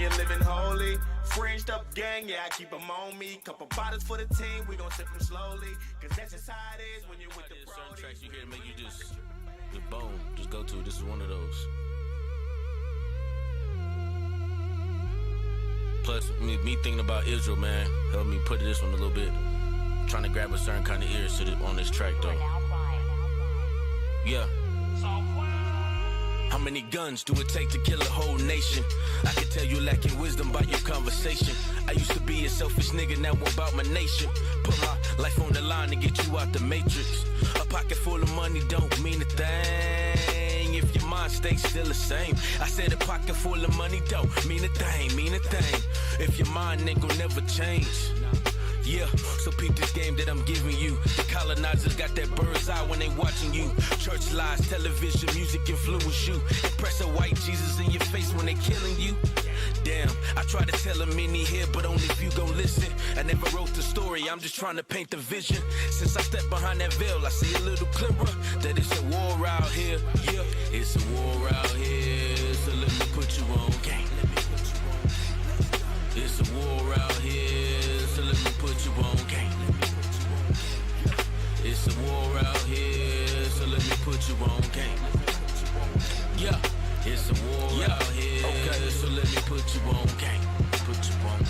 you living holy. Fringed up gang, yeah, I keep them on me. Couple bottles for the team, we gon' sip them slowly. Cause that's just how it is when you're with the certain tracks you hear to make you just boom, just go to it. This is one of those. Plus, me thinking about Israel, man, helped me put this one a little bit. Trying to grab a certain kind of ears to on this track, though. Yeah. How many guns do it take to kill a whole nation? I can tell you lacking wisdom by your conversation. I used to be a selfish nigga, now I'm about my nation. Put my life on the line to get you out the matrix. A pocket full of money don't mean a thing if your mind stays still the same. I said a pocket full of money don't mean a thing, if your mind ain't gon' never change. Yeah, so peep this game that I'm giving you. The colonizers got that bird's eye when they watching you. Church lies, television, music influence you. Impress a white Jesus in your face when they killing you. Damn, I try to tell them many here, but only if you gon' listen. I never wrote the story, I'm just trying to paint the vision. Since I stepped behind that veil, I see a little clearer that it's a war out here. Yeah, it's a war out here, so let me put you on game. It's a war out here, so let me put you on game. It's a war out here, so let me put you on game. Yeah, it's a war out here, okay, so let me put you on game. Put you on game.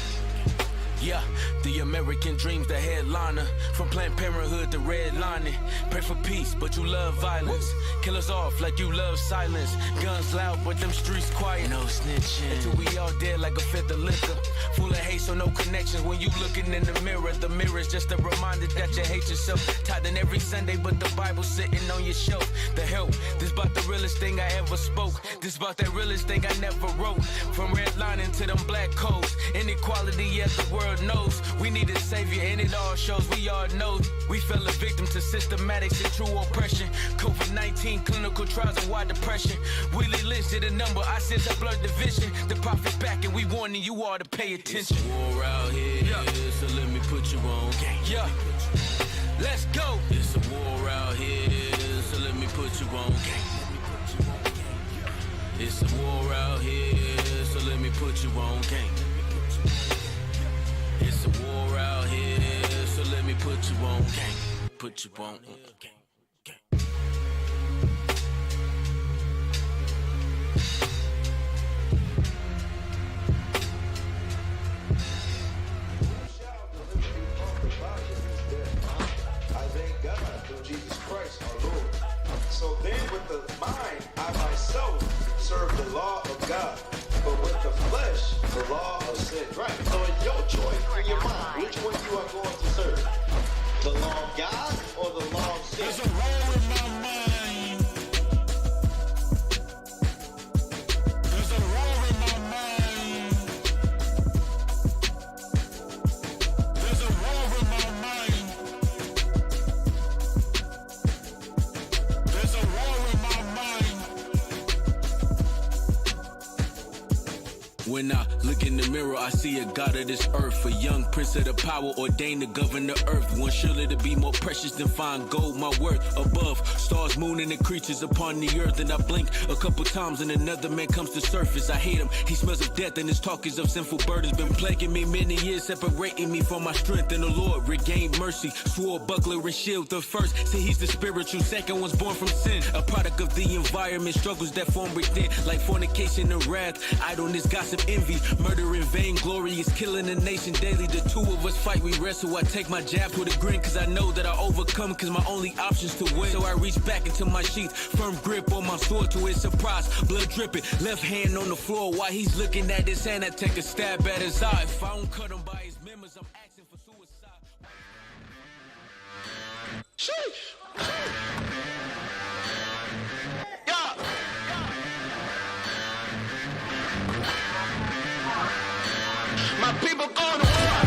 Yeah, the American dream's the headliner. From Planned Parenthood to redlining. Pray for peace, but you love violence. Kill us off like you love silence. Guns loud, but them streets quiet. No snitching. Until we all dead like a fifth of liquor. Full of hate, so no connections. When you looking in the mirror's just a reminder that you hate yourself. Tithing every Sunday, but the Bible sitting on your shelf. The help, this about the realest thing I ever spoke. This about that realest thing I never wrote. From redlining to them black codes. Inequality, yes, the world knows. We need a savior, and it all shows. We all know we fell a victim to systematics and true oppression. COVID-19, clinical trials, and wide depression. Willie Lynch did a number. I said I blurred the vision. The prophet's back, and we warning you all to pay attention. It's a war out here, so let me put you on game. Yeah, let's go. It's a war out here, so let me put you on game. It's a war out here, so let me put you on game. It's a war out here, so let me put you on game. Put you on game. I thank God through Jesus Christ our Lord. So then with the mind, I myself serve the law of God. But with the flesh, the law of sin. Right. So it's your choice in your mind. Which one you are going to serve? The law of God or the law of sin? There's a war in my mind. There's a war in my mind. There's a war in my mind. There's a war in my mind. When I look in the mirror, I see a God of this earth, a young prince of the power ordained to govern the earth. One surely to be more precious than fine gold, my worth above stars, moon, and the creatures upon the earth. And I blink a couple times and another man comes to surface. I hate him, he smells of death and his talk is of sinful burdens. Been plaguing me many years, separating me from my strength. And the Lord regained mercy, swore buckler and shield. The first, say he's the spiritual, second one's born from sin. A product of the environment, struggles that form within, like fornication and wrath, idleness, gossip, envy, murder and vainglory is killing the nation daily. The two of us fight, we wrestle. I take my jabs with a grin, cause I know that I overcome, cause my only option's to win. So I reach back into my sheath, firm grip on my sword to his surprise, blood dripping, left hand on the floor while he's looking at his hand. I take a stab at his eye. If I don't cut him by his members, I'm asking for suicide. Sheesh. My people going to war.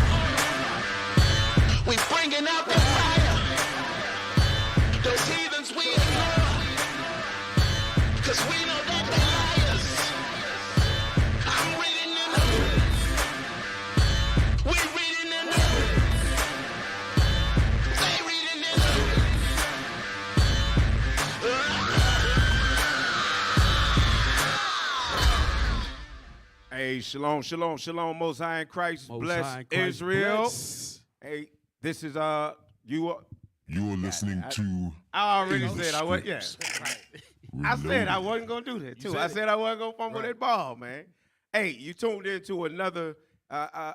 We bringing out the fire. Those heathens we ignore. Cause we know that they're liars. I'm reading in the we reading in the they reading in the Hey, shalom, shalom, shalom, Most High in Christ, bless Israel. Hey, this is you are listening to. I already said I was. Yeah, I said I wasn't gonna do that too. I said I wasn't gonna fumble that ball, man. Hey, you tuned into another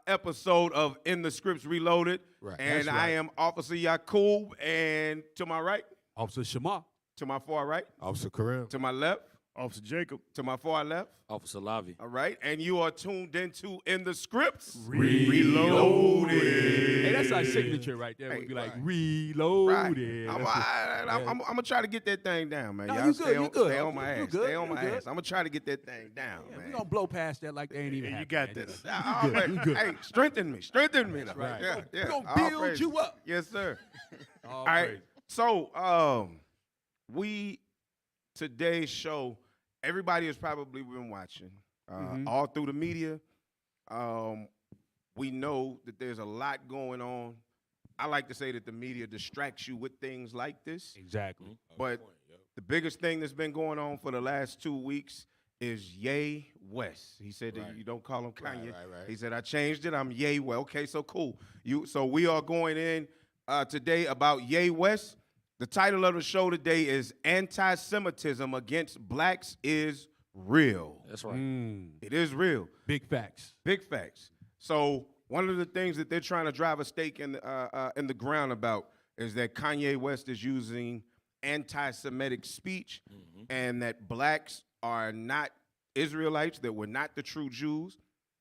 episode of In the Scripts Reloaded, and I am Officer Yakub, and to my right, Officer Shema. To my far right, Officer Kareem. To my left, Officer Jacob. To my far left, Officer Lavi. All right, and you are tuned into In the Scripts Reloaded. Hey, that's our signature right there. We'd be like, reloaded. Right. I'm going to try to get that thing down, man. No, Y'all you stay on my ass. Good. Stay on my ass. I'm going to try to get that thing down, man. We're going to blow past that like they ain't even You got this. Hey, strengthen me. Right. Yeah. We're going to build you up. Yes, sir. All right. So, today's show, everybody has probably been watching all through the media. We know that there's a lot going on. I like to say that the media distracts you with things like this. Exactly. But the biggest thing that's been going on for the last 2 weeks is Ye West. He said that you don't call him Kanye. Right. He said, I changed it. I'm Ye West. Okay, so cool. So we are going in today about Ye West. The title of the show today is Anti-Semitism Against Blacks is Real. That's right. It is real. Big facts. Big facts. So one of the things that they're trying to drive a stake in the ground about is that Kanye West is using anti-Semitic speech and that blacks are not Israelites, that we're not the true Jews,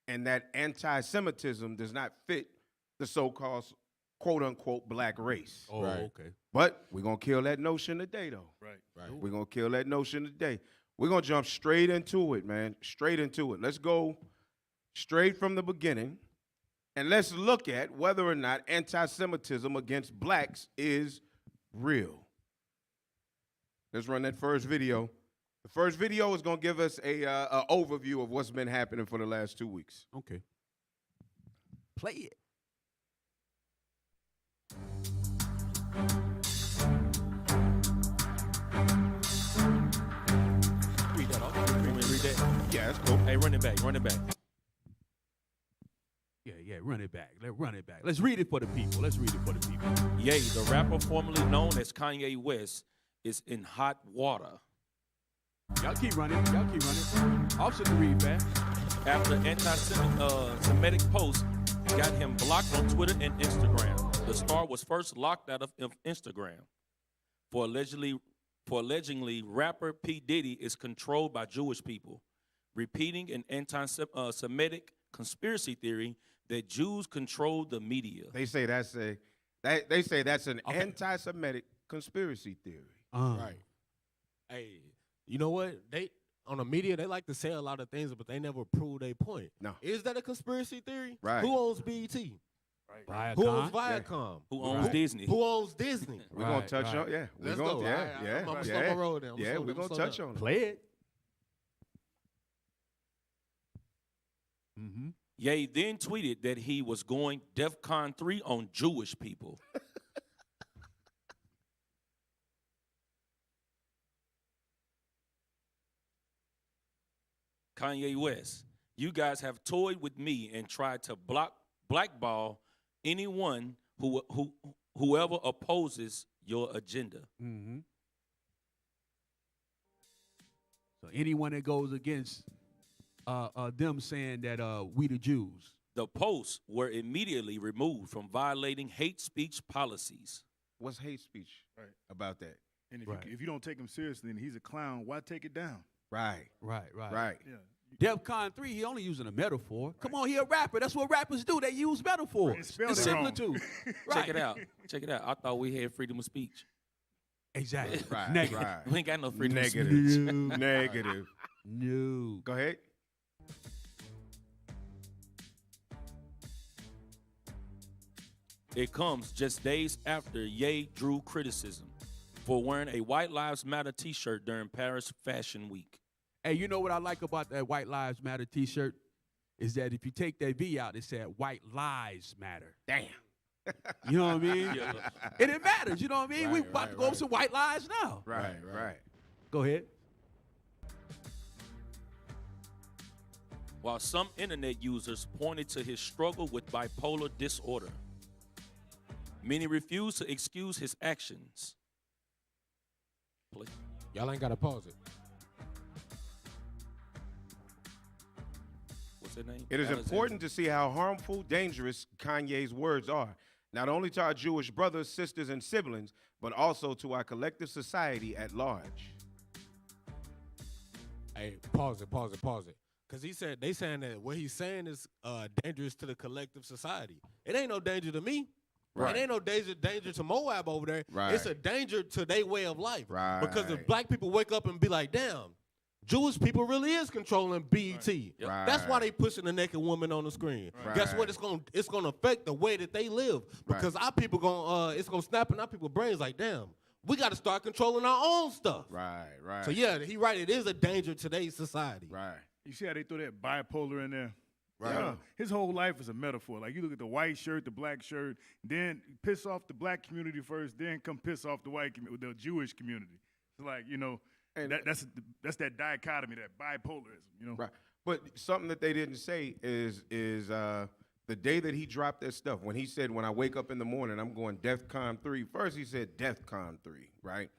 and that anti-Semitism does not fit the so-called quote-unquote black race. Oh, okay. But we're going to kill that notion today, though. Right. We're going to kill that notion today. We're going to jump straight into it, man. Straight into it. Let's go straight from the beginning, and let's look at whether or not anti-Semitism against blacks is real. Let's run that first video. The first video is going to give us a overview of what's been happening for the last 2 weeks. Okay. Play it. Read that off. Read that. Yeah, that's cool. Hey, run it back. Yeah, run it back. Let's read it for the people. Ye, the rapper formerly known as Kanye West, is in hot water. Y'all keep running. Officer to read back. After anti-Semitic posts got him blocked on Twitter and Instagram. The star was first locked out of Instagram for allegedly rapper P. Diddy is controlled by Jewish people, repeating an anti-Semitic conspiracy theory that Jews control the media. They say that's an anti-Semitic conspiracy theory. Right. Hey, you know what? They on the media they like to say a lot of things, but they never prove their point. No. Is that a conspiracy theory? Right. Who owns BET? Viacom. Who owns Viacom? Who owns Disney? Who owns Disney? We're going to touch on, yeah. Let's go. I'm going to slow my roll down. Yeah, we're going to touch on it. Play it. Ye then tweeted that he was going Defcon 3 on Jewish people. Kanye West, you guys have toyed with me and tried to blackball anyone whoever opposes your agenda. So anyone that goes against them saying that we the Jews. The posts were immediately removed from violating hate speech policies. What's hate speech about that? And if you don't take him seriously and he's a clown, why take it down? Right. Yeah. Defcon 3, he only using a metaphor. Come on, he a rapper. That's what rappers do. They use metaphors. It's similitude. Check it out. I thought we had freedom of speech. Exactly. Right. We ain't got no freedom of speech. Negative. No. Go ahead. It comes just days after Ye drew criticism for wearing a White Lives Matter t-shirt during Paris Fashion Week. Hey, you know what I like about that White Lives Matter t-shirt? Is that if you take that V out, it said White Lives Matter. Damn. You know what I mean? Yeah. And it matters, you know what I mean? We're about to go over some white lies now. Right. Go ahead. while some internet users pointed to his struggle with bipolar disorder. Many refused to excuse his actions. Play. Y'all ain't gotta pause it. What's that name? It is Alexander. important to see how harmful, dangerous Kanye's words are, not only to our Jewish brothers, sisters, and siblings, but also to our collective society at large. Hey, pause it. Cause they saying that what he's saying is dangerous to the collective society. It ain't no danger to me. Right. It ain't no danger to Moab over there. Right. It's a danger to their way of life. Right. Because if black people wake up and be like, damn, Jewish people really is controlling BET. Right. That's why they pushing the naked woman on the screen. Right. Guess what? It's gonna affect the way that they live. Because our people it's gonna snap in our people's brains like, damn, we gotta start controlling our own stuff. Right. So yeah, he right, it is a danger to today's society. Right. You see how they throw that bipolar in there? Right. Yeah. His whole life is a metaphor. Like, you look at the white shirt, the black shirt, then piss off the black community first, then come piss off the the Jewish community. It's like, And that's that dichotomy, that bipolarism, Right. But something that they didn't say is the day that he dropped that stuff, when he said, when I wake up in the morning, I'm going Defcon 3. First he said Defcon 3, right?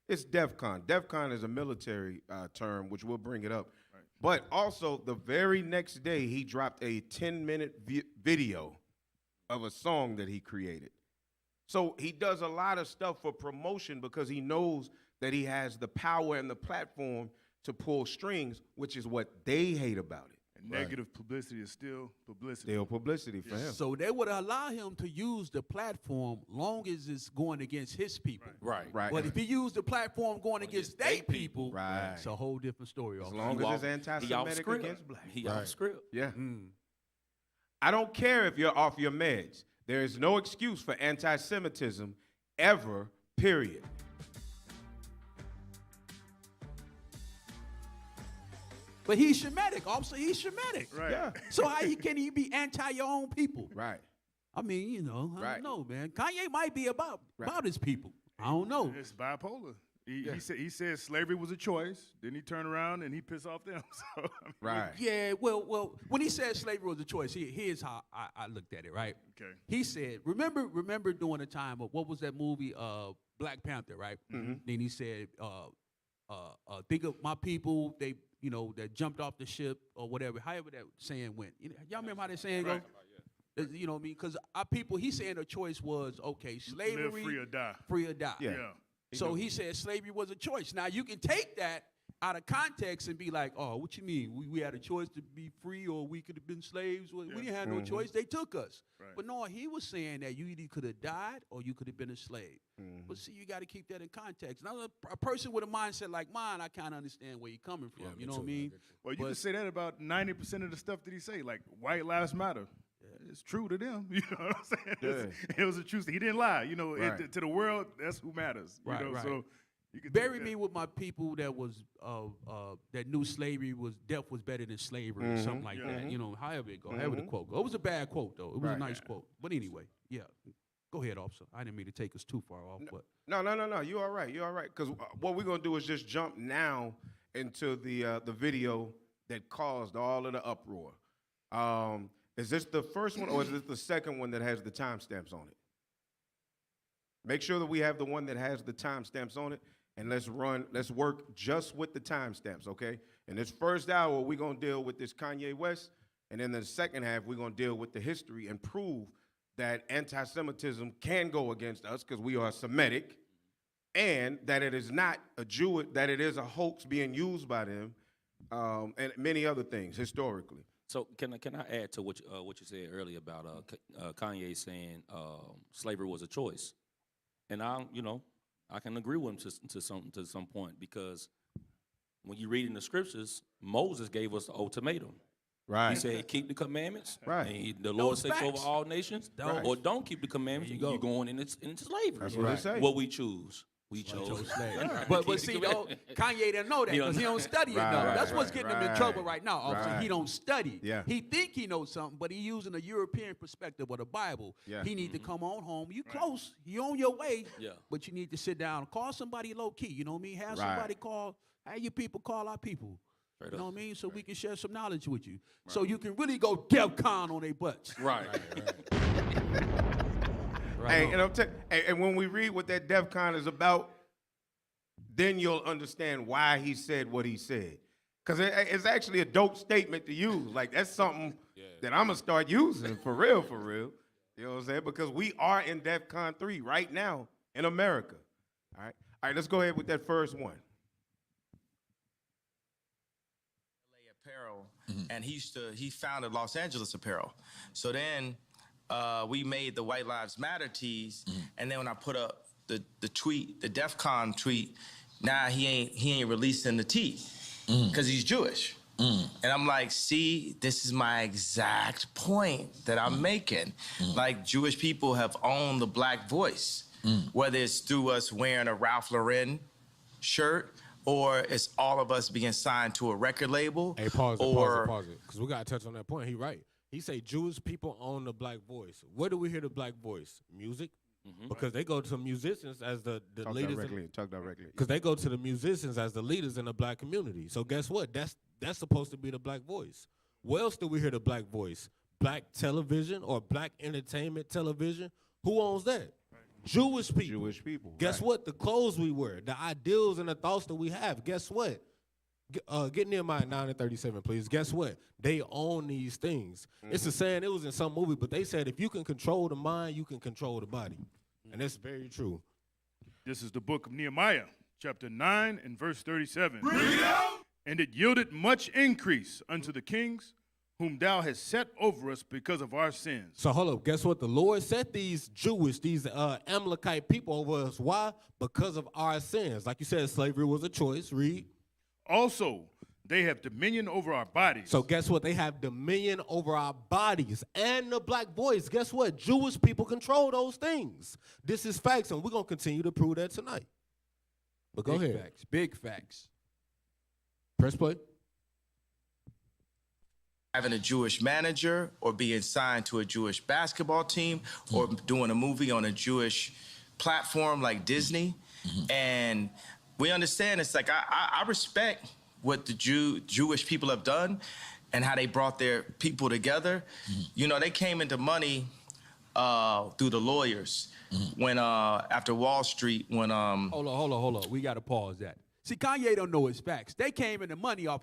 It's Defcon. Defcon is a military term, which we'll bring it up. Right. But also, the very next day, he dropped a 10-minute video of a song that he created. So he does a lot of stuff for promotion because he knows that he has the power and the platform to pull strings, which is what they hate about it. And negative publicity is still publicity. Still publicity for him. So they would allow him to use the platform long as it's going against his people. Right. Right. But if he used the platform going against their people, Right. it's a whole different story. As officer. long as it's anti-Semitic against black. He off script. Yeah. I don't care if you're off your meds. There is no excuse for anti-Semitism ever, period. But he's Shemitic, officer. He's Shemitic. Right. Yeah. So how can he be anti your own people? Right. I mean, I Right. don't know, man. Kanye might be about his people. I don't know. It's bipolar. He said slavery was a choice. Then he turned around and he pissed off them. So, I mean, Right. Yeah, well, when he said slavery was a choice, here's how I looked at it, right? Okay. He said, remember during the time of, what was that movie, Black Panther, right? Mm-hmm. Then he said, think of my people, they, that jumped off the ship or whatever, however that saying went. Y'all remember how that saying goes? You know what I mean? Because our people, he's saying the choice was, okay, slavery. Live free or die. Free or die. Yeah. So he said slavery was a choice. Now, you can take that out of context and be like, oh, what you mean? We had a choice to be free, or we could have been slaves. We didn't have no choice. They took us. Right. But no, he was saying that you either could have died or you could have been a slave. But see, you got to keep that in context. Now, a person with a mindset like mine, I kind of understand where you're coming from. You know what I mean? Well, you can say that about 90% of the stuff that he say, like white lives matter. It's true to them. You know what I'm saying? It was a truth. He didn't lie. Right. To the world, that's who matters. Right. So you can Bury me with my people that was that knew slavery was death was better than slavery or something like that. However it go, however the quote go. It was a bad quote though. It was a nice quote. But anyway, yeah. Go ahead, officer. I didn't mean to take us too far off, but No. You all right. You all right. Because what we're gonna do is just jump now into the video that caused all of the uproar. Is this the first one, or is this the second one that has the timestamps on it? Make sure that we have the one that has the timestamps on it, and let's work just with the timestamps, okay? In this first hour, we're gonna deal with this Kanye West, and in the second half, we're gonna deal with the history and prove that anti-Semitism can go against us because we are Semitic, and that it is not a Jew, that it is a hoax being used by them, and many other things historically. So can I add to what you said earlier about Kanye saying slavery was a choice, and I can agree with him to some point, because when you read in the scriptures, Moses gave us the ultimatum. Right. He said, keep the commandments. Right. And the Lord takes over facts. all nations. Right. Or don't keep the commandments. You're going into slavery. That's what they say. What we choose. We chose slavery. But see, though, Kanye didn't know that because he don't study enough. That's what's getting him in trouble right now, officer. Right. He don't study. Yeah. He think he knows something, but he using a European perspective of the Bible. Yeah. He need to come on home. You close. You on your way. Yeah. But you need to sit down. Call somebody low key. You know what I mean? Have Right. somebody call. Have your people call our people. You know what I mean? So we can share some knowledge with you. So you can really go Defcon on their butts. Right. Hey, and when we read what that Defcon is about, then you'll understand why he said what he said. Because it's actually a dope statement to use. Like, that's something that I'm going to start using for real, for real. You know what I'm saying? Because we are in Defcon 3 right now in America. All right, let's go ahead with that first one. Apparel, and he founded Los Angeles Apparel. So then we made the White Lives Matter tees, and then when I put up the tweet, the Defcon tweet, now he ain't releasing the tee because he's Jewish. And I'm like, see, this is my exact point that I'm making. Like, Jewish people have owned the black voice, whether it's through us wearing a Ralph Lauren shirt, or it's all of us being signed to a record label. Hey, pause it, because we got to touch on that point. He right. He say Jewish people own the black voice. Where do we hear the black voice? Music. Because they go to musicians as the leaders. Talk directly. Because they go to the musicians as the leaders in the black community. So guess what? That's supposed to be the black voice. Where else do we hear the black voice? Black television or black entertainment television? Who owns that? Jewish people. Jewish people. Guess what? The clothes we wear, the ideals and the thoughts that we have. Guess what? Get Nehemiah 9 and 37, please. Guess what? They own these things. It's a saying, it was in some movie, but they said if you can control the mind, you can control the body. And that's very true. This is the book of Nehemiah, chapter 9 and verse 37. And it yielded much increase unto the kings whom thou hast set over us because of our sins. So hold up, guess what? The Lord set these Amalekite people over us. Why? Because of our sins. Like you said, slavery was a choice. Read. Also, they have dominion over our bodies. So guess what? They have dominion over our bodies and the black voice. Guess what? Jewish people control those things. This is facts, and we're going to continue to prove that tonight. But go ahead. Facts, big facts. Press play. Having a Jewish manager or being signed to a Jewish basketball team or doing a movie on a Jewish platform like Disney. And we understand it's like, I respect what the Jewish people have done and how they brought their people together. You know, they came into money through the lawyers when after Wall Street, when Hold on. We got to pause that. See, Kanye don't know his facts. They came into money off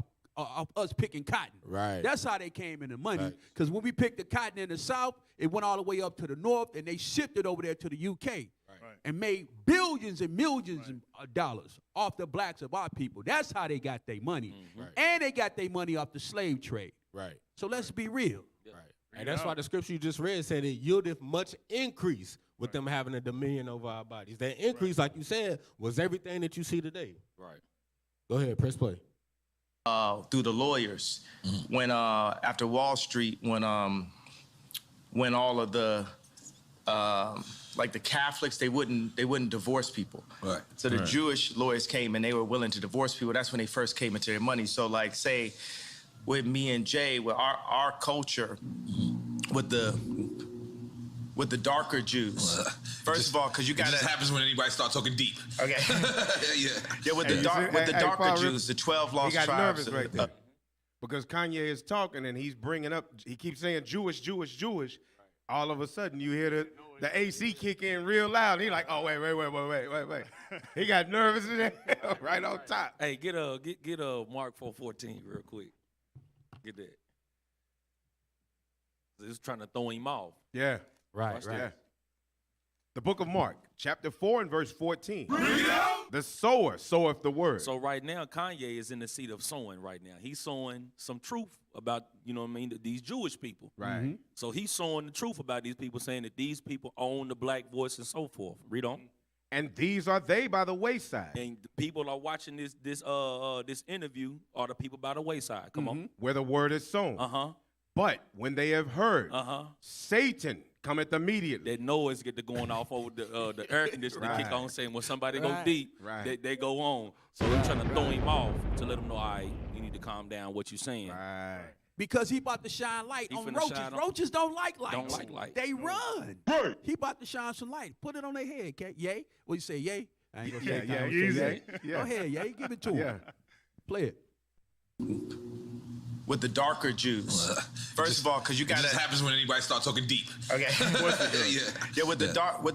us picking cotton. Right. That's how they came into money. Because when we picked the cotton in the South, it went all the way up to the North, and they shipped it over there to the UK and made billions and millions of dollars off the blacks of our people. That's how they got their money. And they got their money off the slave trade. Right. So let's be real. And that's why the scripture you just read said it yielded much increase with them having a dominion over our bodies. That increase, like you said, was everything that you see today. Right. Go ahead, press play. Through the lawyers when after Wall Street, when all of the like the Catholics, they wouldn't divorce people. Right. So the Jewish lawyers came and they were willing to divorce people. That's when they first came into their money. So like say with me and Jay, with our culture, with the darker Jews. First of all, because you got it just happens when anybody starts talking deep. Okay. Yeah, with the darker Jews, the 12 lost tribes. He got nervous right there. Because Kanye is talking and he's bringing up, he keeps saying Jewish. All of a sudden you hear the AC kick in real loud. And he's like, oh, wait. He got nervous in there right on top. Hey, get a Mark 4:14 real quick. Get that. He's trying to throw him off. Yeah. Right. Yeah. The book of Mark, chapter 4 and verse 14. The sower soweth the word. So right now, Kanye is in the seat of sowing right now. He's sowing some truth about, you know what I mean, these Jewish people. Right. So he's sowing the truth about these people, saying that these people own the black voice and so forth. Read on. And these are they by the wayside. And the people are watching this interview are the people by the wayside. Come on. Where the word is sown. But when they have heard, Satan cometh immediately. That noise get to going off over the air conditioner kick on, saying when somebody go deep, they go on. So they're trying to throw him off to let him know, all right, you need to calm down what you're saying. Right. Because he about to shine light on roaches. Roaches don't like light. Don't like light. They run. Right. He about to shine some light. Put it on their head, okay? Yay? What you say, yay? I ain't gonna say Easy. Go ahead, yay. Give it to him. Play it. with the darker Jews. First of all, because you got It just happens when anybody starts talking deep. Okay. Yeah. With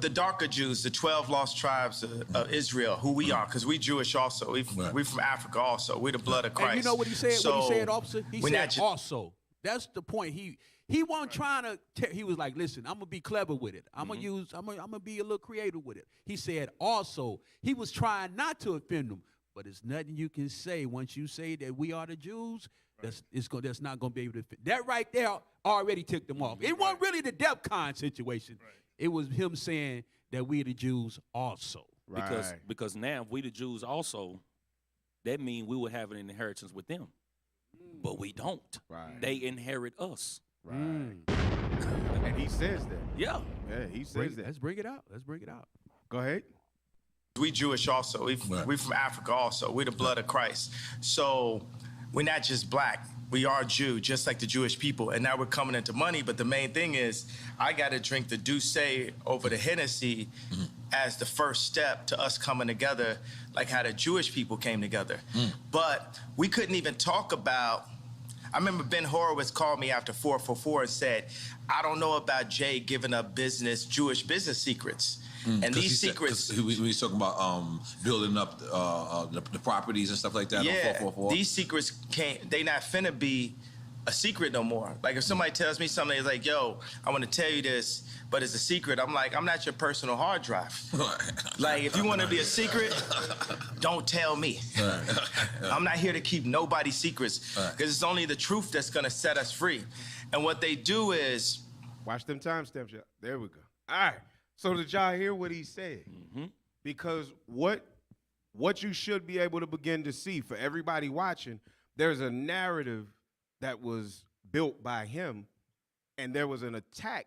the darker Jews, the 12 lost tribes of Israel, who we are, because we Jewish also. We from Africa also. We the blood of Christ. And you know what he said? So, what he said, officer? He we're said not ju- also. That's the point. He wasn't trying to. He was like, listen, I'm gonna be clever with it. I'm gonna be a little creative with it. He said also. He was trying not to offend them, but there's nothing you can say once you say that we are the Jews. That's not gonna be able to fit. That right there already ticked them off. It wasn't really the Defcon situation. Right. It was him saying that we the Jews also. Right. Because now if we the Jews also, that means we will have an inheritance with them. But we don't. Right. They inherit us. Right. And he says that. Yeah. Yeah, he says that. Let's bring it out. Go ahead. We Jewish also. We from Africa also. We the blood of Christ. So we're not just black. We are Jew, just like the Jewish people. And now we're coming into money. But the main thing is, I got to drink the Douce over the Hennessy as the first step to us coming together, like how the Jewish people came together. But we couldn't even talk about. I remember Ben Horowitz called me after 444 and said, I don't know about Jay giving up Jewish business secrets. And these secrets. We was talking about building up the properties and stuff like that on 444. These secrets they not finna be a secret no more. Like if somebody tells me something, it's like, yo, I want to tell you this, but it's a secret. I'm like, I'm not your personal hard drive. Like if you want to be a secret, don't tell me. I'm not here to keep nobody's secrets because it's only the truth that's gonna set us free. And what they do is, watch them timestamps. There we go. All right. So did y'all hear what he said? Because what you should be able to begin to see for everybody watching, there's a narrative that was built by him, and there was an attack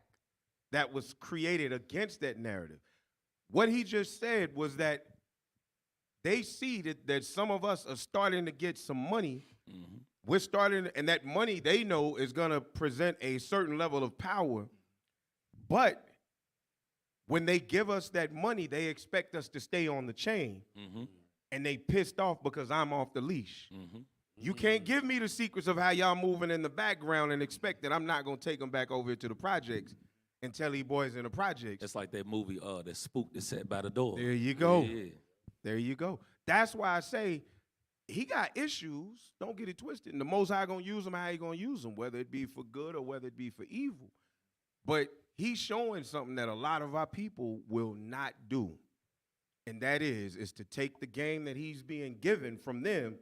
that was created against that narrative. What he just said was that they see that some of us are starting to get some money. We're starting, and that money they know is going to present a certain level of power, but when they give us that money, they expect us to stay on the chain, and they pissed off because I'm off the leash. You can't give me the secrets of how y'all moving in the background and expect that I'm not going to take them back over to the projects and tell these boys in the projects. It's like that movie, that Spook that's set by the door. There you go. Yeah. There you go. That's why I say he got issues. Don't get it twisted. And the Most High going to use them how he going to use them, whether it be for good or whether it be for evil. But he's showing something that a lot of our people will not do. And that is to take the game that he's being given from them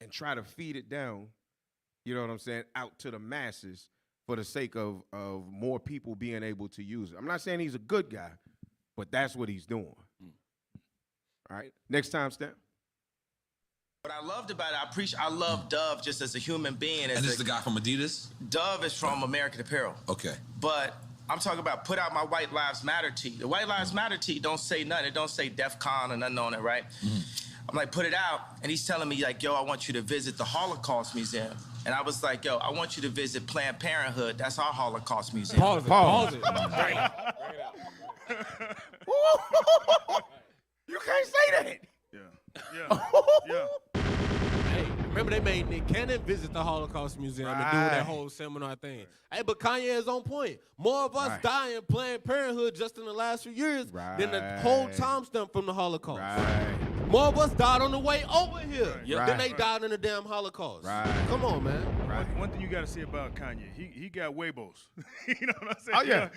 and try to feed it down, you know what I'm saying, out to the masses for the sake of more people being able to use it. I'm not saying he's a good guy, but that's what he's doing. All right, next time, Stamp. what I loved about it, I love Dove just as a human being. And this is the guy from Adidas? Dove is from American Apparel. Okay. But I'm talking about put out my White Lives Matter tee. The White Lives Matter tee don't say nothing. It don't say Defcon or nothing on it, right? I'm like, put it out. And he's telling me, like, yo, I want you to visit the Holocaust Museum. And I was like, yo, I want you to visit Planned Parenthood. That's our Holocaust Museum. Pause it. You can't say that. Yeah. Hey, remember they made Nick Cannon visit the Holocaust Museum and do that whole seminar thing. Hey, but Kanye is on point. More of us dying Planned Parenthood just in the last few years than the whole timestamp from the Holocaust. More of us died on the way over here than they died in the damn Holocaust. Come on, man. One thing you got to say about Kanye, he got Weibos. You know what I'm saying? Oh, yeah.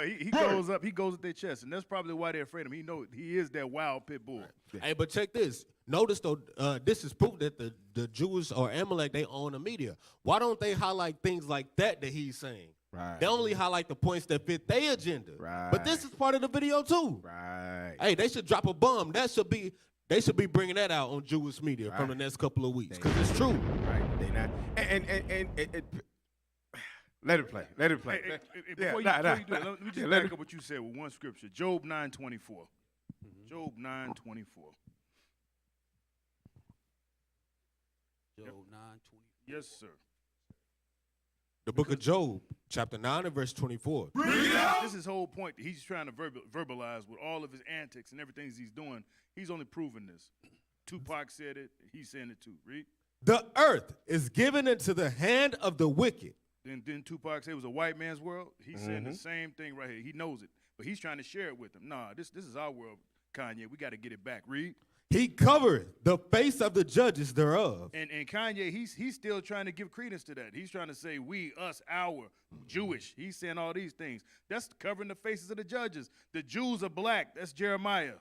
He goes up, he goes at their chest, and that's probably why they're afraid of him. He knows he is that wild pit bull. Hey, but check this. Notice, though, this is proof that the Jews or Amalek, they own the media. Why don't they highlight things like that he's saying? They only highlight the points that fit their agenda. But this is part of the video, too. Hey, they should drop a bomb. They should be bringing that out on Jewish media from the next couple of weeks, because it's true. They not. And let it play. Let it play. Before you do it, let me just back up what you said with one scripture. Job 9:24. Job 9:24. Job 9:20. Yes, sir. The book of Job, chapter 9 and verse 24. This is his whole point. He's trying to verbalize with all of his antics and everything he's doing. He's only proving this. Tupac said it. He's saying it too. Read. The earth is given into the hand of the wicked. Then Tupac said it was a white man's world. He's saying the same thing right here. He knows it, but he's trying to share it with them. Nah, this is our world, Kanye. We got to get it back. Read. He covereth the face of the judges thereof. And Kanye, he's still trying to give credence to that. He's trying to say we, us, our, Jewish. He's saying all these things. That's covering the faces of the judges. The Jews are black. That's Jeremiah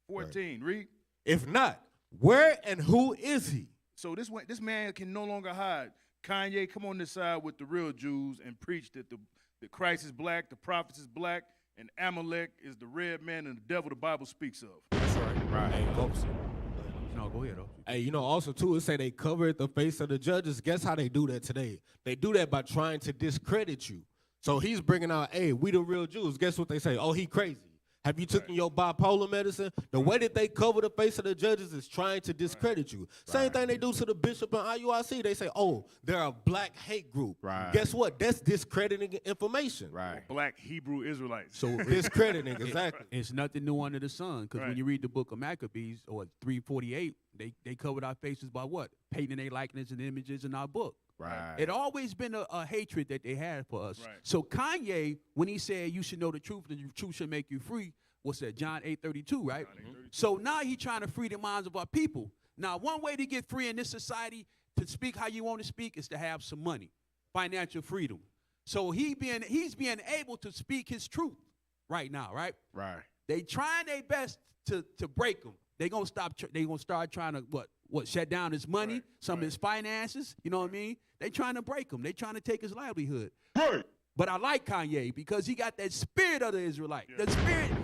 14. Right. Read. If not, where and who is he? So this man can no longer hide. Kanye, come on this side with the real Jews and preach that the Christ is black, the prophets is black, and Amalek is the red man and the devil the Bible speaks of. That's right. Right. Hey, no, go ahead, though. Hey, you know, also, too, it say they covered the face of the judges. Guess how they do that today? They do that by trying to discredit you. So he's bringing out, hey, we the real Jews. Guess what they say? Oh, he crazy. Have you taken your bipolar medicine? The way that they cover the face of the judges is trying to discredit you. Same thing they do to the bishop and IUIC. They say, oh, they're a black hate group. Right. Guess what? That's discrediting information. Right. Black Hebrew Israelites. So discrediting, exactly. It's nothing new under the sun, because when you read the book of Maccabees, or 348, they covered our faces by what? Painting their likeness and images in our book. Right. It always been a hatred that they had for us. Right. So Kanye, when he said you should know the truth and the truth should make you free, what's that, John 8:32, right? So now he's trying to free the minds of our people. Now, one way to get free in this society, to speak how you want to speak, is to have some money, financial freedom. So he's being able to speak his truth right now, right? Right. They trying their best to break him. They gonna start trying to what shut down his money, some of his finances. You know what I mean? They trying to break him. They trying to take his livelihood. Right. But I like Kanye because he got that spirit of the Israelite. Yeah.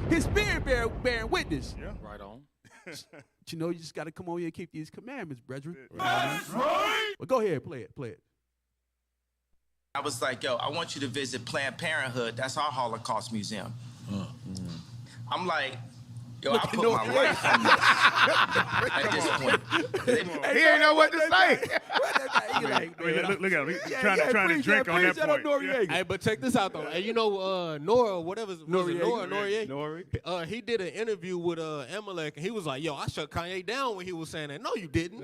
His spirit bearing witness. Yeah. Right on. But you know, you just got to come on here and keep these commandments, brethren. That's right. Well, go ahead, play it. I was like, yo, I want you to visit Planned Parenthood. That's our Holocaust museum. I'm like, yo, I put my life on this at this point. He ain't know what to say. Look at him. He's trying to drink on that point. Hey, but check this out, though. Hey, you know, Nora, whatever, Noriega? Noriega. He did an interview with Amalek, and he was like, yo, I shut Kanye down when he was saying that. No, you didn't.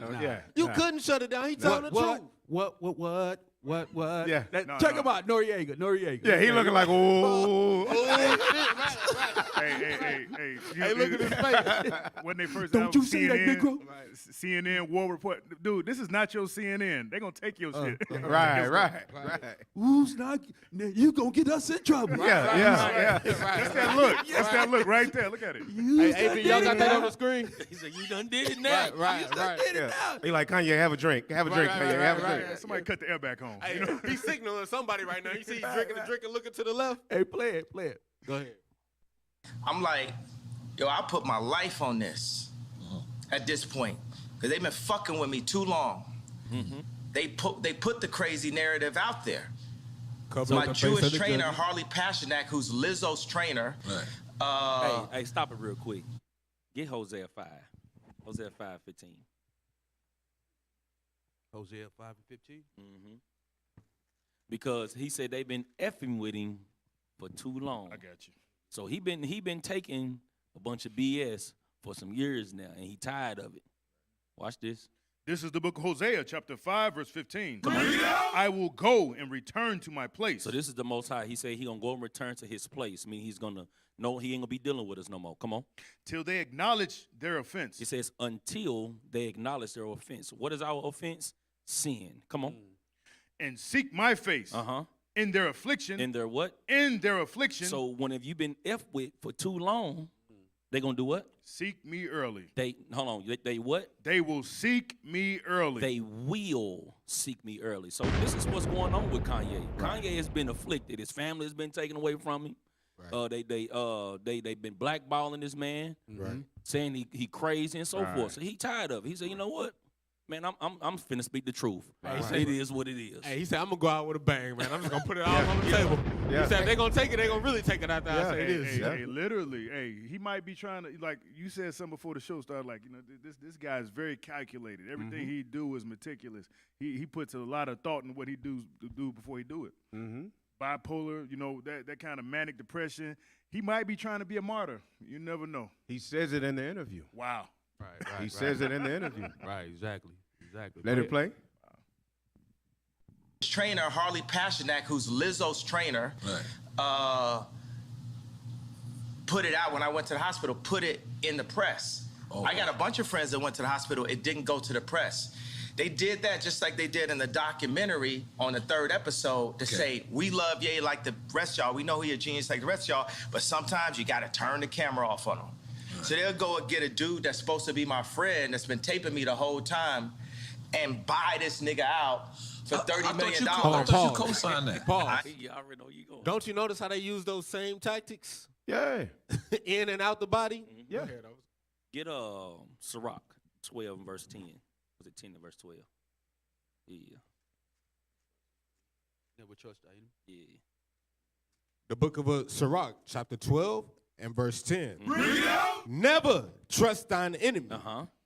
You couldn't shut it down. He telling the truth. What? Yeah. Check him out, Noriega. Yeah, he looking like, oh. Hey, look at his face. When they first Don't out you see that, CNN, Negro? CNN War Report. Dude, this is not your CNN. They're going to take your shit. Right. Who's not? You gonna get us in trouble? Yeah. That's that look. That's that look right there. Look at it. Hey, y'all got that on the screen? He said, you done did it now. Right. He like, Kanye, have a drink. Have a drink, Kanye. Have a drink. Somebody cut the air back on. Hey, he's signaling somebody right now. You see he's drinking a drink and looking to the left? Hey, play it. Go ahead. I'm like, yo, I put my life on this at this point, because they've been fucking with me too long. They put the crazy narrative out there. My Jewish trainer, Harley Pashanak, who's Lizzo's trainer. Right. Hey, stop it real quick. Get Hosea 5. Hosea 5:15. Hosea 5:15. Because he said they've been effing with him for too long. I got you. So he been taking a bunch of BS for some years now, and he tired of it. Watch this. This is the book of Hosea, chapter 5, verse 15. I will go and return to my place. So this is the Most High. He said he gonna go and return to his place. I mean, he ain't gonna be dealing with us no more. Come on. Till they acknowledge their offense. He says until they acknowledge their offense. What is our offense? Sin. Come on. And seek my face. In their affliction. In their what? In their affliction. So whenever you've been F with for too long, they gonna do what? Seek me early. They what? They will seek me early. They will seek me early. So this is what's going on with Kanye. Right. Kanye has been afflicted. His family has been taken away from him. Right. They've been blackballing this man, saying he crazy and so forth. So he tired of it. He said, you know what? Man, I'm finna speak the truth. It is what it is. Hey, he said, I'm gonna go out with a bang, man. I'm just gonna put it all on the table. He said, if they gonna take it, they gonna really take it out there. I say it is. Hey, literally, he might be trying to, like you said something before the show started, like, you know, this guy is very calculated. Everything he do is meticulous. He puts a lot of thought in what he do before he do it. Bipolar, you know, that kind of manic depression. He might be trying to be a martyr. You never know. He says it in the interview. Wow. He says it in the interview. Right, exactly. Let it play. trainer, Harley Pasternak, who's Lizzo's trainer, put it out when I went to the hospital, put it in the press. Oh, I got a bunch of friends that went to the hospital. It didn't go to the press. They did that just like they did in the documentary on the 3rd episode to say, we love Ye like the rest of y'all. We know he a genius like the rest of y'all, but sometimes you got to turn the camera off on him. Right. So they'll go and get a dude that's supposed to be my friend that's been taping me the whole time and buy this nigga out for $30 million. I thought you co-signed that. Pause. You already know you going. Don't you notice how they use those same tactics? Yeah. In and out the body? Yeah. Get Sirach 12 and verse 10. Was it 10 and verse 12? Yeah. Never trust the enemy. Yeah. The book of Sirach, chapter 12 and verse 10. Never trust thine enemy.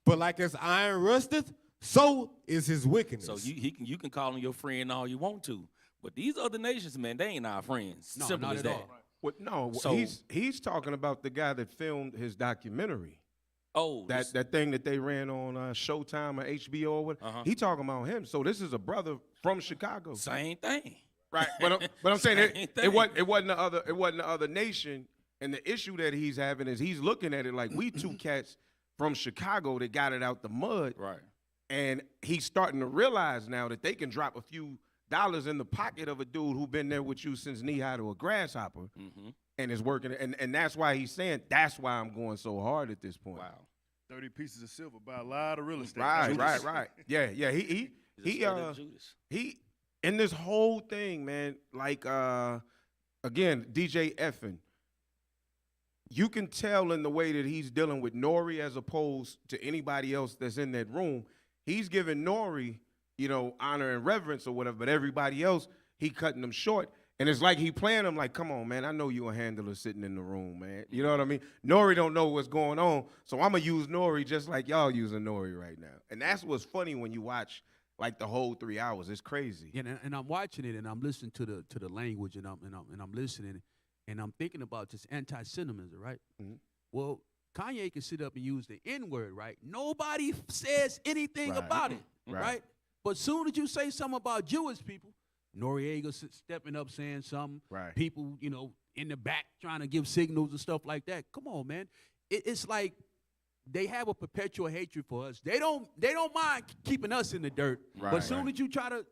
For like as iron rusteth, so is his wickedness. So you can call him your friend all you want to, but these other nations, man, they ain't our friends. No, Simple not as at that. all. Well, no, So- he's talking about the guy that filmed his documentary. Oh, That thing that they ran on Showtime or HBO or what. He talking about him. So this is a brother from Chicago. Same thing. Right, but I'm saying Same it wasn't the other nation, and the issue that he's having is he's looking at it like we two cats from Chicago that got it out the mud, Right. and he's starting to realize now that they can drop a few dollars in the pocket of a dude who been there with you since knee high to a grasshopper, and is working, and that's why he's saying that's why I'm going so hard at this point. Wow. 30 pieces of silver buy a lot of real estate. Right. Yeah. He in this whole thing, man, like again, DJ Effin, you can tell in the way that he's dealing with Nori as opposed to anybody else that's in that room. He's giving Nori, honor and reverence or whatever, but everybody else, he cutting them short. And it's like he playing them like, come on, man, I know you a handler sitting in the room, man. You know what I mean? Nori don't know what's going on, so I'm going to use Nori just like y'all using Nori right now. And that's what's funny when you watch like the whole 3 hours. It's crazy. Yeah, and I'm watching it, and I'm listening to the language, and I'm listening, and I'm thinking about this anti-Semitism, right? Well, Kanye can sit up and use the N-word, right? Nobody says anything about it, right? But soon as you say something about Jewish people, Noriega stepping up saying something. Right. People, in the back trying to give signals and stuff like that. Come on, man. It's like they have a perpetual hatred for us. They don't mind keeping us in the dirt. But as soon as you try to,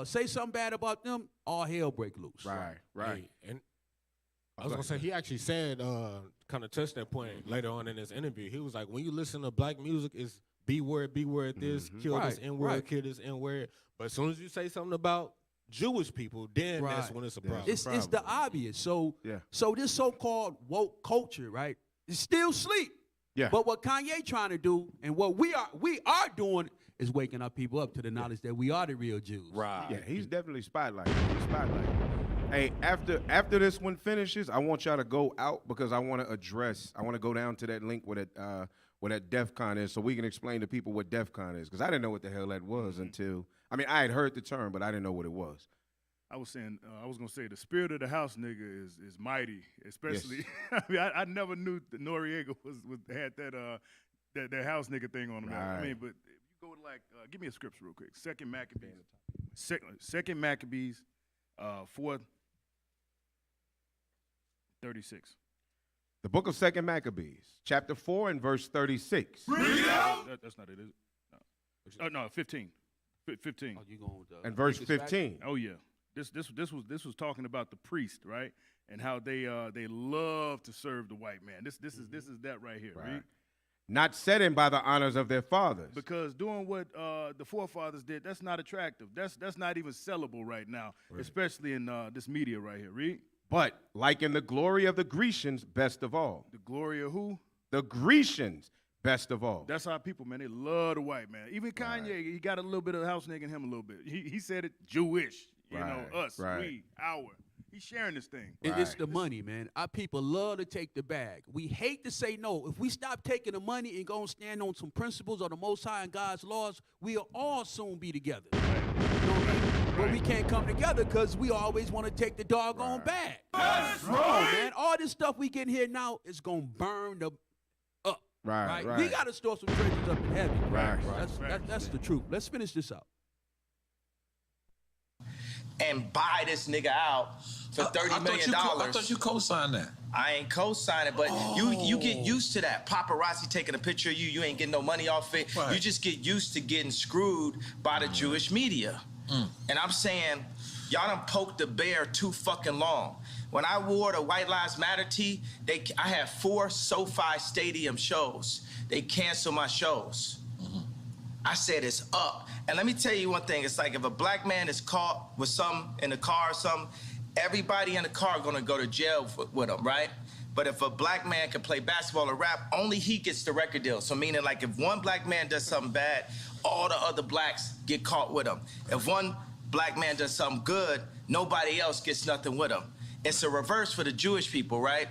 say something bad about them, all hell break loose. Right. Hey, and I was gonna say he actually said, kind of touched that point later on in his interview. He was like, when you listen to black music, it's B word this, kill this N word, kill this N word. But as soon as you say something about Jewish people, then that's when it's a problem. It's the obvious. So this so-called woke culture, right, is still asleep. Yeah. But what Kanye trying to do and what we are doing is waking our people up to the knowledge that we are the real Jews. Right. Yeah, he's definitely spotlighted. Hey, after this one finishes, I want y'all to go out because I want to go down to that link where that Defcon is so we can explain to people what Defcon is because I didn't know what the hell that was until, I had heard the term, but I didn't know what it was. I was saying, I was gonna say the spirit of the house nigga is mighty, especially. Yes. I never knew that Noriega had that house nigga thing on him. Right. But if you go to give me a scripture real quick. Second Maccabees, 4:36. The book of 2 Maccabees, chapter 4 and verse 36. That's not it, is it? No. No, 15. 15. Oh, you going with and verse 15. Oh yeah. This was talking about the priest, right? And how they love to serve the white man. This is that right here, right? Not setting by the honors of their fathers. Because doing what the forefathers did, that's not attractive. That's not even sellable right now, especially in this media right here. Read. But like in the glory of the Grecians, best of all. The glory of who? The Grecians, best of all. That's our people, man. They love the white man. Even Kanye, he got a little bit of house nigga in him a little bit. He said it Jewish. Us, we, our. He's sharing this thing. It's the money, man. Our people love to take the bag. We hate to say no. If we stop taking the money and go and stand on some principles of the Most High and God's laws, we'll all soon be together. You know what I mean? But we can't come together because we always want to take the doggone bag. That's right, man. All this stuff we get here now is going to burn up. Right. We got to store some treasures up in heaven. Right. That's the truth. Let's finish this out. and buy this nigga out for $30 million. I thought you co-signed that. I ain't co-signing, but you get used to that. Paparazzi taking a picture of you, you ain't getting no money off it. Right. You just get used to getting screwed by the Jewish media. And I'm saying, y'all done poked the bear too fucking long. When I wore the White Lives Matter tee, I had 4 SoFi Stadium shows. They canceled my shows. I said it's up. And let me tell you one thing, it's like if a black man is caught with something in the car or something, everybody in the car gonna go to jail with him, right? But if a black man can play basketball or rap, only he gets the record deal. So meaning like if one black man does something bad, all the other blacks get caught with him. If one black man does something good, nobody else gets nothing with him. It's a reverse for the Jewish people, right?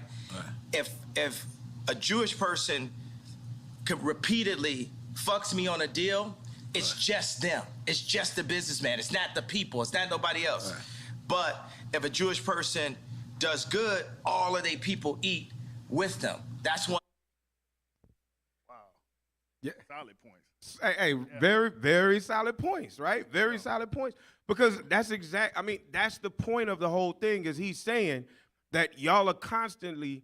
If a Jewish person could repeatedly fucks me on a deal, it's just them. It's just the businessman. It's not the people. It's not nobody else. But if a Jewish person does good, all of their people eat with them. That's one. Wow. Yeah. Solid points. Hey, very, very solid points, right? Very solid points. Because that's that's the point of the whole thing is he's saying that y'all are constantly,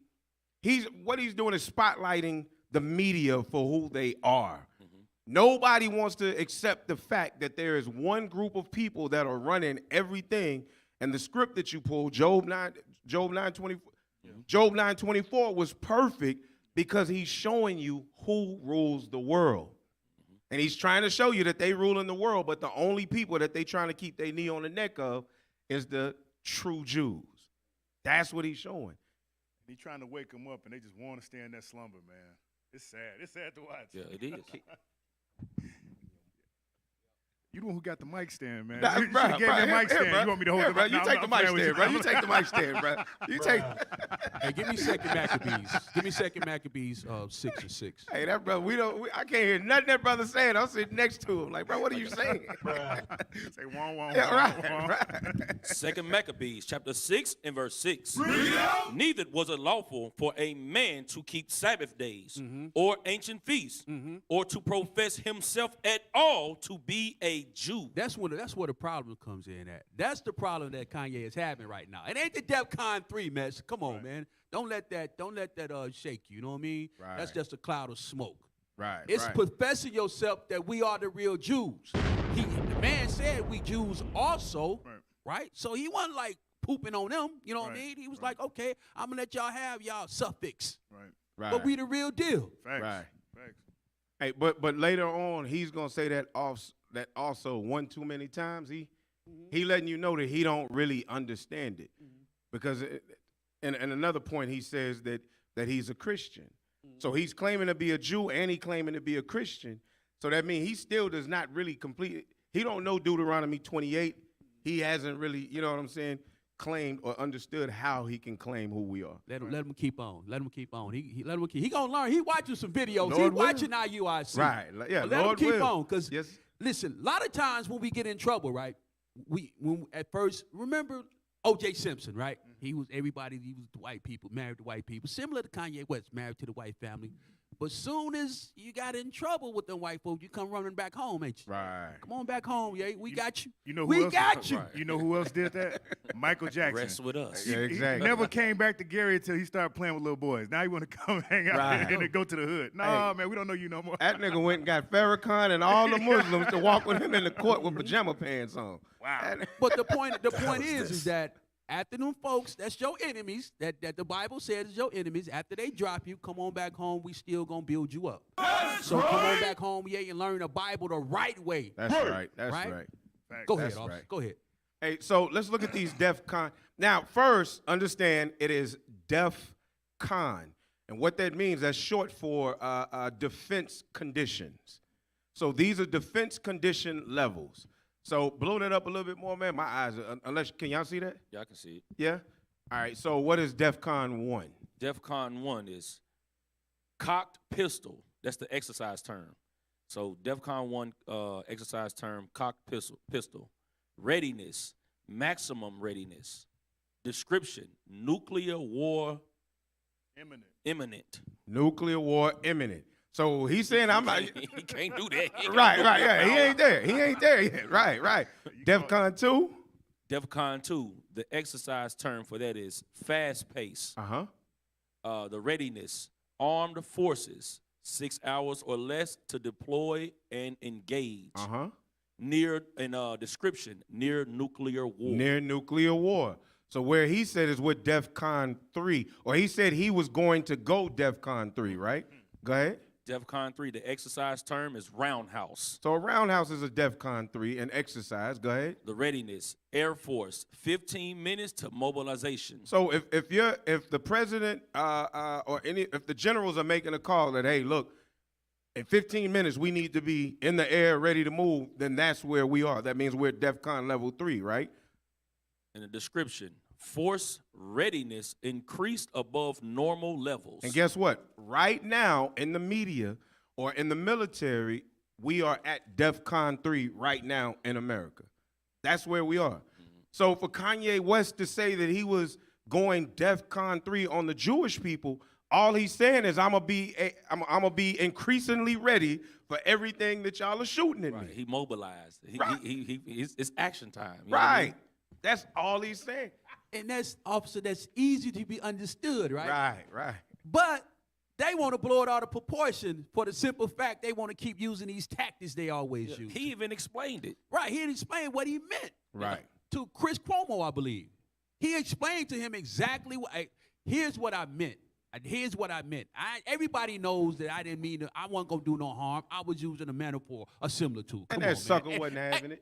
what he's doing is spotlighting the media for who they are. Nobody wants to accept the fact that there is one group of people that are running everything, and the script that you pulled, Job 9:24 was perfect because he's showing you who rules the world. And he's trying to show you that they rule in the world, but the only people that they trying to keep their knee on the neck of is the true Jews. That's what he's showing. He's trying to wake them up, and they just want to stay in that slumber, man. It's sad. It's sad to watch. Yeah, it is. You the one who got the mic stand, man. Nah, You should've gave me a mic stand. You want me to hold it? Bro, you No, take I'm the mic playing with stand, you. bro. You take the mic stand, bro. You take. Hey, give me Second Maccabees. Give me Second Maccabees 6 and 6. Hey, that brother, I can't hear nothing that brother saying. I'm sitting next to him, like, bro, what are you saying? Say one. Right. Second Maccabees, chapter 6 and verse 6. Neither was it lawful for a man to keep Sabbath days or ancient feasts or to profess himself at all to be a Jew. That's where the problem comes in at. That's the problem that Kanye is having right now. It ain't the Defcon 3 mess. Come on, man. Don't let that shake you. You know what I mean? Right. That's just a cloud of smoke. Right. It's professing yourself that we are the real Jews. The man said we Jews also, right? So he wasn't like pooping on them. You know what I mean? He was like, okay, I'm gonna let y'all have y'all suffix. Right. But we the real deal. Facts. Right. Facts. Hey, but later on, he's gonna say that also one too many times. He letting you know that he don't really understand it, because and another point he says that he's a Christian, so he's claiming to be a Jew and he claiming to be a Christian. So that means he still does not really complete. He don't know Deuteronomy 28. He hasn't really, you know what I'm saying, claimed or understood how he can claim who we are. Let him keep on. Let him keep on. He gonna learn. He watching some videos. Lord He watching IUIC. Right. Yeah. But let Lord him keep will. on, because listen, a lot of times when we get in trouble, right? When at first, remember O.J. Simpson, right? He was the white people, married to white people, similar to Kanye West, married to the white family. But soon as you got in trouble with them white folks, you come running back home, ain't you? Right. Come on back home, yeah. We got you. You know who we else? got you. Right. You know who else did that? Michael Jackson. Rest with us. He never came back to Gary until he started playing with little boys. Now he want to come hang out and then go to the hood. No, man, we don't know you no more. That nigga went and got Farrakhan and all the Muslims to walk with him in the court with pajama pants on. Wow. But the point is that after them folks, that's your enemies, that the Bible says is your enemies, after they drop you, come on back home, we still gonna build you up. So come on back home, and learn the Bible the right way. That's right. That's right. Go ahead, Officer. Go ahead. Hey, so let's look at these Defcon. Now, first, understand it is Defcon. And what that means, that's short for defense conditions. So these are defense condition levels. So blow that up a little bit more, man. My eyes, can y'all see that? Yeah, I can see it. Yeah? All right, so what is Defcon 1? Defcon 1 is cocked pistol. That's the exercise term. So Defcon 1 exercise term, cocked pistol. Readiness, maximum readiness. Description, nuclear war imminent. Nuclear war imminent. So he's saying He can't do that. Right, yeah. He ain't there. He ain't there yet. Right. Defcon 2? Defcon 2, the exercise term for that is fast pace. The readiness, armed forces, 6 hours or less to deploy and engage. Near, description, near nuclear war. Near nuclear war. So where he said is with Defcon 3, or he said he was going to go Defcon 3, right? Go ahead. Defcon 3, the exercise term is roundhouse. So a roundhouse is a Defcon 3, an exercise. Go ahead. The readiness, Air Force, 15 minutes to mobilization. So if the president if the generals are making a call that, hey, look, in 15 minutes we need to be in the air ready to move, then that's where we are. That means we're at Defcon level 3, right? In the description, force readiness increased above normal levels. And guess what? Right now in the media or in the military, we are at Defcon 3 right now in America. That's where we are. So for Kanye West to say that he was going Defcon 3 on the Jewish people, all he's saying is I'm gonna be increasingly ready for everything that y'all are shooting at me. He mobilized. It's action time. You know right. what I mean? That's all he's saying. And that's, officer, that's easy to be understood, right? Right. But they want to blow it out of proportion for the simple fact they want to keep using these tactics they always use. He even explained it. Right, he explained what he meant. Right. To Chris Cuomo, I believe. He explained to him exactly here's what I meant. Here's what I meant. Everybody knows that I didn't mean to, I wasn't going to do no harm. I was using a metaphor, a similar to. And that sucker wasn't having it.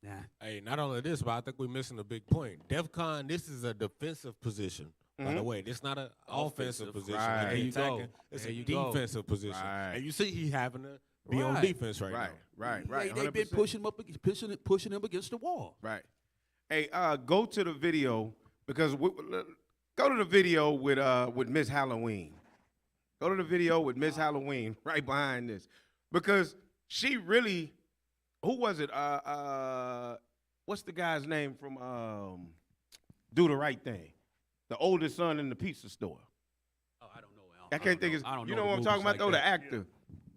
Nah. Hey, not only this, but I think we're missing a big point. DEFCON, this is a defensive position. By the way, it's not an offensive position. Right. There you go. It's a defensive position. Right. And you see he having to be on defense right now. Right. They've been pushing him against the wall. Right. Hey, go to the video because go to the video with Miss Halloween. Go to the video with Miss Halloween right behind this because she really. Who was it? What's the guy's name from Do the Right Thing? The oldest son in the pizza store. Oh, I don't know. I can't think it's. I don't You know know what I'm talking about, though? that. The actor.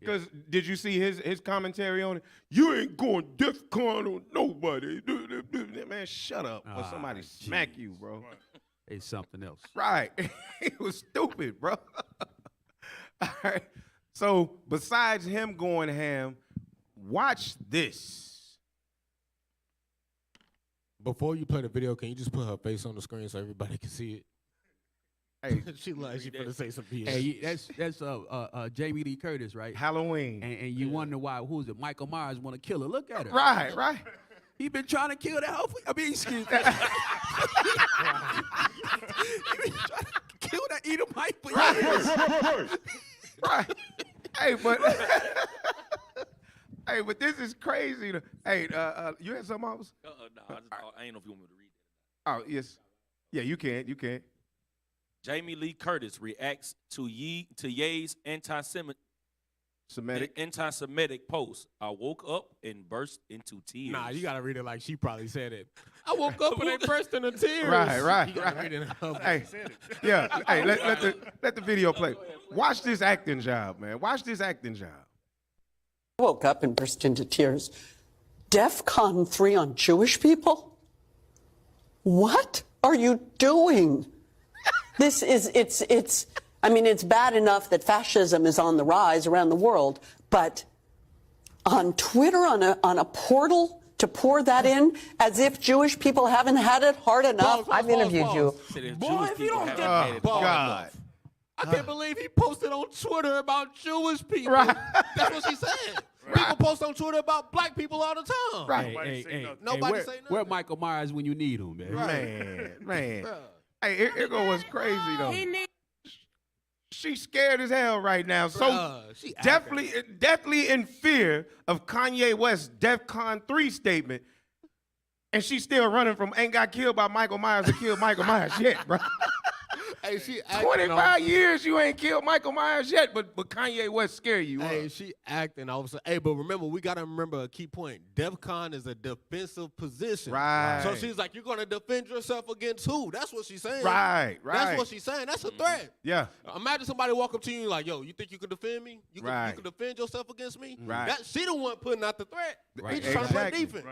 Because did you see his commentary on it? You ain't going Defcon on nobody. Man, shut up or somebody smack you, bro. It's something else. Right. It was stupid, bro. All right. So besides him going ham, watch this. Before you play the video, can you just put her face on the screen so everybody can see it? Hey, she finna say some BS. Hey, that's Jamie Lee Curtis, right? Halloween. And you wonder why? Who is it? Michael Myers want to kill her? Look at her. Right. He been trying to kill that whole. Excuse me. He been trying to kill that Edomite for years. Right. Hey, but this is crazy. Hey, you had something else? No, I ain't know if you want me to read that. Oh, yes. Yeah, you can. Jamie Lee Curtis reacts to Ye's anti-Semitic post. I woke up and burst into tears. Nah, you gotta read it like she probably said it. I woke up and they burst into tears. Right. You gotta read it in Hey, yeah. Hey, let the video play. Watch this acting job, man. Watch this acting job. I woke up and burst into tears. DEFCON 3 on Jewish people? What are you doing? It's bad enough that fascism is on the rise around the world, but on Twitter, on a portal, to pour that in as if Jewish people haven't had it hard enough. I've interviewed you. Boy, if you don't get that God. I can't believe he posted on Twitter about Jewish people. Right. That's what she said. People post on Twitter about black people all the time. Right. Nobody say nothing. Where Michael Myers when you need him, man? Man. Hey, here go what's crazy, though. She's scared as hell right now. So definitely in fear of Kanye West's DEFCON 3 statement. And she's still running from ain't got killed by Michael Myers or killed Michael Myers yet, bro. Hey, she 25 years you ain't killed Michael Myers yet, but Kanye West scare you. Hey, she acting all of a sudden. Hey, but remember, we got to remember a key point. DEFCON is a defensive position. Right. So she's like, you're going to defend yourself against who? That's what she's saying. Right. That's what she's saying. That's a threat. Yeah. Imagine somebody walk up to you like, yo, you think you can defend me? You Right. can defend yourself against me? Right. She the one putting out the threat. Right. He just trying to play defense.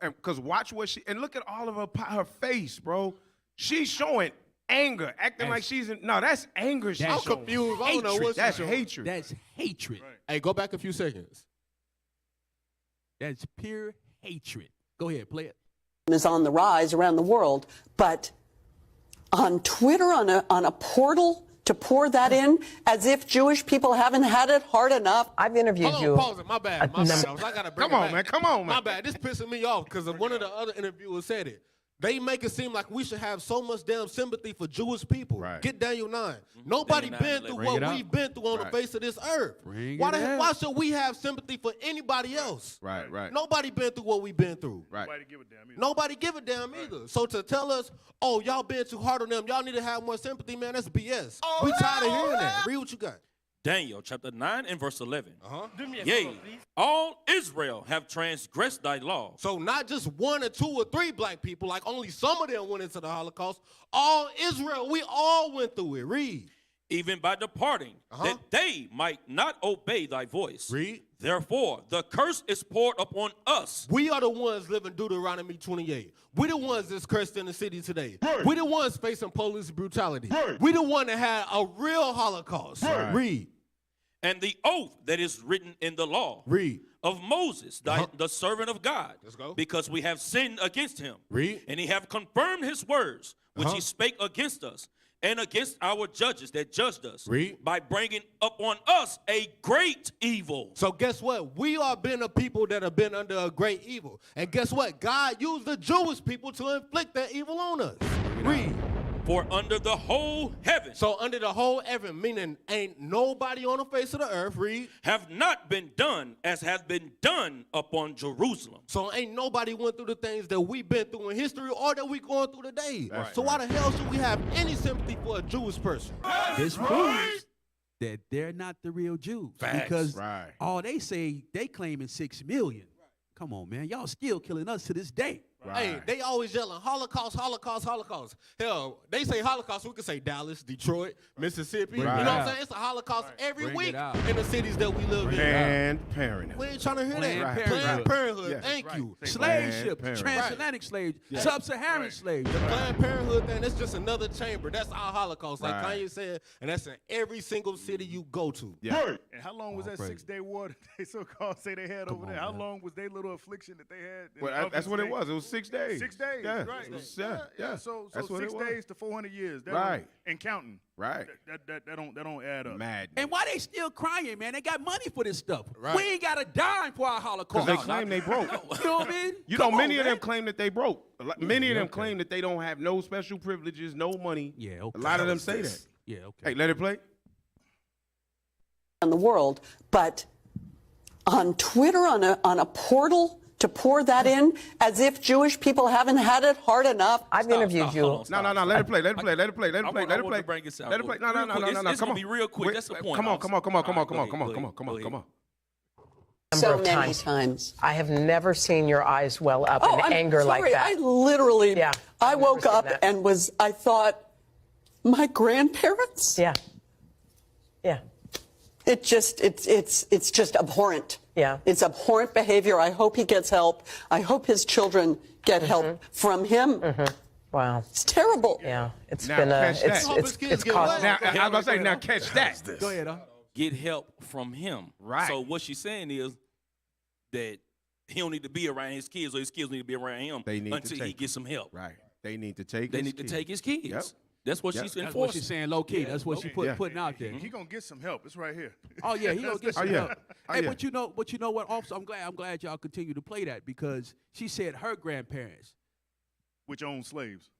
Because watch what she, and look at all of her face, bro. She's showing anger, acting like she's in, no, that's anger. I'm confused. I don't know what That's she's hatred. That's hatred. Right. Hey, go back a few seconds. That's pure hatred. Go ahead, play it. Is on the rise around the world, but on Twitter, on a portal to pour that in, as if Jewish people haven't had it hard enough. I've interviewed you. Pause it. My bad. I gotta bring Come on, it back. man. Come on, man. My bad. This pissing me off because one of the other interviewers said it. They make it seem like we should have so much damn sympathy for Jewish people. Right. Get Daniel 9. Nobody Daniel 9, been through bring what it we've out. been through on the face of this earth. Why the hell? Why should we have sympathy for anybody else? Right. Nobody been through what we've been through. Right. Nobody give a damn either. Nobody give a damn either. So to tell us, oh, y'all been too hard on them, y'all need to have more sympathy, man, that's BS. We tired of hearing that. Read what you got. Daniel chapter 9 and verse 11. Do me a Yea, favor, please. all Israel have transgressed thy law. So not just 1 or 2 or 3 black people, like only some of them went into the Holocaust. All Israel, we all went through it. Read. Even by departing, that they might not obey thy voice. Read. Therefore, the curse is poured upon us. We are the ones living Deuteronomy 28. We the ones that's cursed in the city today. We the ones facing police brutality. We the one that had a real Holocaust. Read. And the oath that is written in the law Read. of Moses, the servant of God, Let's go. because we have sinned against him. Read. And he have confirmed his words, which he spake against us, and against our judges that judged us, Read. by bringing upon us a great evil. So guess what? We are been a people that have been under a great evil. And guess what? God used the Jewish people to inflict that evil on us. Read. For under the whole heaven, So under the whole heaven, meaning ain't nobody on the face of the earth, read. have not been done as has been done upon Jerusalem. So ain't nobody went through the things that we've been through in history or that we going through today. So why the hell should we have any sympathy for a Jewish person? This proves that they're not the real Jews. Facts. Because Right. all they say, they claiming 6 million. Come on, man. Y'all still killing us to this day. Hey, they always yelling Holocaust, Holocaust, Holocaust. Hell, they say Holocaust, we could say Dallas, Detroit, Mississippi. Bring You know it what I'm out. saying? It's a Holocaust every Bring it week out. in the cities that we live in. Planned Parenthood. We ain't trying to hear Planned that. Parenthood. Planned Parenthood. Yes. Thank you. Slave Planned ships, Parenthood. transatlantic slaves, sub-Saharan slaves. The Planned Parenthood thing, that's just another chamber. That's our Holocaust, like Right. Kanye said, and that's in every single city you go to. Yeah. And how long was that praise. 6-day war that they so-called say they had over there? How long was their little affliction that they had? in Well, the that's what it state? was. It was 6 days. 6 days, Yeah. right? It was- yeah. So That's what 6 it was. days to 400 years, that Right. and counting. Right. That don't add up. Mad. And why they still crying, man? They got money for this stuff. Right. We ain't got a dime for our Holocaust. Because they claim they broke. You know what I mean? You Come know, many on, of them man. claim that they broke. Many of them claim that they don't have no special privileges, no money. Yeah, okay. A lot of them say that. Yeah, okay. Hey, let it play. In the world, but on Twitter, on a portal to pour that in, as if Jewish people haven't had it hard enough. I've interviewed you. hold on, No, let it play. Let it play. Let it play. Let I it play. want- Let I it want play. to bring this out. Let it play. No. Real quick. It's Come gonna on. be real quick. That's the point. Come on. All right, go ahead, Come on. So of many times. times. I have never seen your eyes well up in I'm anger sorry. like that. I literally, Yeah, I I've never woke seen up that. and I thought, my grandparents? Yeah. Yeah. It's just abhorrent. Yeah. It's abhorrent behavior. I hope he gets help. I hope his children get help from him. Wow. It's terrible. Yeah. It's Now, been catch that. Kids it's get cost. Now, I was about to say, now catch that. Go ahead, get help from him. Right. So what she's saying is that he don't need to be around his kids, or his kids need to be around him They need to until he take gets some help. Right. They need to take. They his need to kids. take his kids. Yep. That's what Yep. she's That's what enforcing. she's saying low key. That's what she putting out there. He gonna get some help. It's right here. Oh yeah, he gonna get some Oh, yeah. help. Oh, Hey, yeah. but you know what? Also, I'm glad y'all continue to play that, because she said her grandparents. Which own slaves.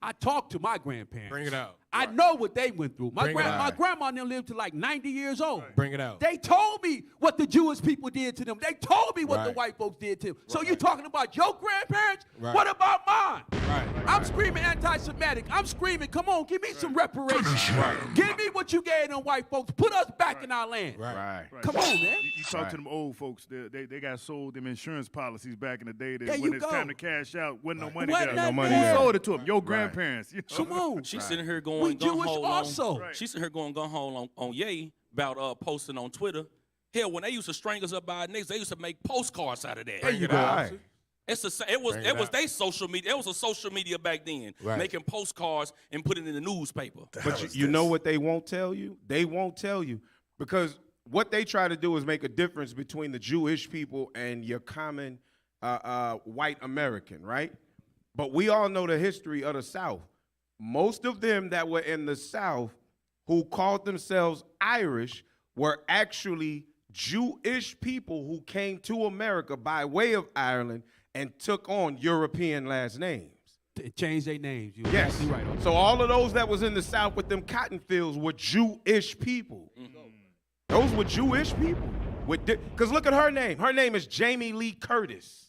I talked to my grandparents. Bring it out. I know what they went through. Bring it out. My grandma and them lived to like 90 years old. Bring it out. They told me what the Jewish people did to them. They told me what the Right. white folks did to them. So you talking about your grandparents? Right. What about mine? Right. I'm screaming anti-Semitic. I'm screaming, come on, give me some reparations. Give me what you gave them white folks. Put us back in our land. Right. Come on, man. You talk to Right. them old folks, they got sold them insurance policies back in the day that There when you it's go. time to cash out, wasn't no money Wasn't there. that No money there? there. Sold it to them, your grandparents. You know? Come on. She's sitting here We going gun Jewish ho also. on. She's sitting here going gun ho on Ye about posting on Twitter. Hell, when they used to string us up by our necks, they used to make postcards out of that. There you go. Right. It was their social media. It was a social media back then, making postcards and putting it in the newspaper. But you know what they won't tell you? They won't tell you because what they try to do is make a difference between the Jewish people and your common white American, right? But we all know the history of the South. Most of them that were in the South who called themselves Irish were actually Jewish people who came to America by way of Ireland and took on European last names. Changed their names. You're Yes. exactly right. Okay. So all of those that was in the South with them cotton fields were Jewish people. Those were Jewish people. Because look at her name. Her name is Jamie Lee Curtis.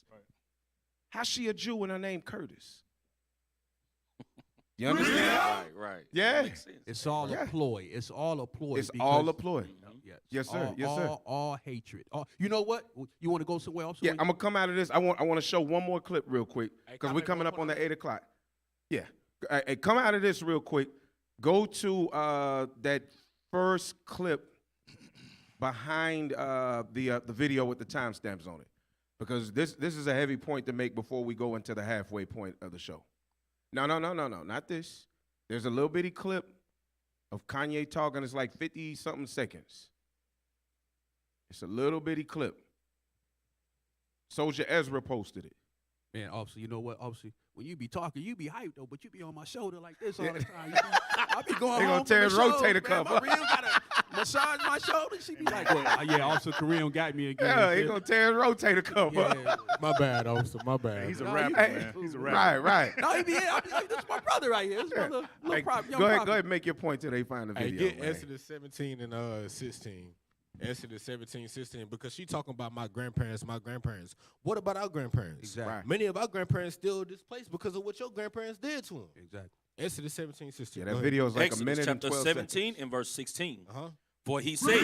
How's she a Jew when her name Curtis? You understand? Right. Yeah. It's all a ploy. It's all a ploy. It's all a ploy. Yes, sir. All, yes, sir. All hatred. You know what? You want to go somewhere else? Yeah, I'm gonna come out of this. I want to show one more clip real quick because we're coming up on the 8 o'clock. Yeah, hey, come out of this real quick. Go to that first clip behind the video with the timestamps on it, because this is a heavy point to make before we go into the halfway point of the show. No, not this. There's a little bitty clip of Kanye talking. It's like 50-something seconds. It's a little bitty clip. Soldier Ezra posted it. Man, officer, you know what? Officer, when you be talking, you be hyped though, but you be on my shoulder like this all the time. I be going They home gonna tear his rotator cuff up. Real gotta massage my shoulder. She be like, well, yeah, Officer Kareem got me again. Yeah, he gonna tear his rotator cuff up. Yeah. My bad, officer. My bad. He's a rapper, man. He's a rapper. Right. No, he be here. This is my brother right here. This is my little Hey, prop, young go ahead prophet. and make your point till they find the Hey, video. get man. Exodus 17 and 16. Exodus 17, 16, because she talking about my grandparents. What about our grandparents? Exactly. Right. Many of our grandparents still displaced because of what your grandparents did to them. Exactly. Exodus 17, 16. Yeah, Go that ahead. video is like Exodus a minute and chapter 12 17 seconds. and verse 16. Uh-huh. For he said,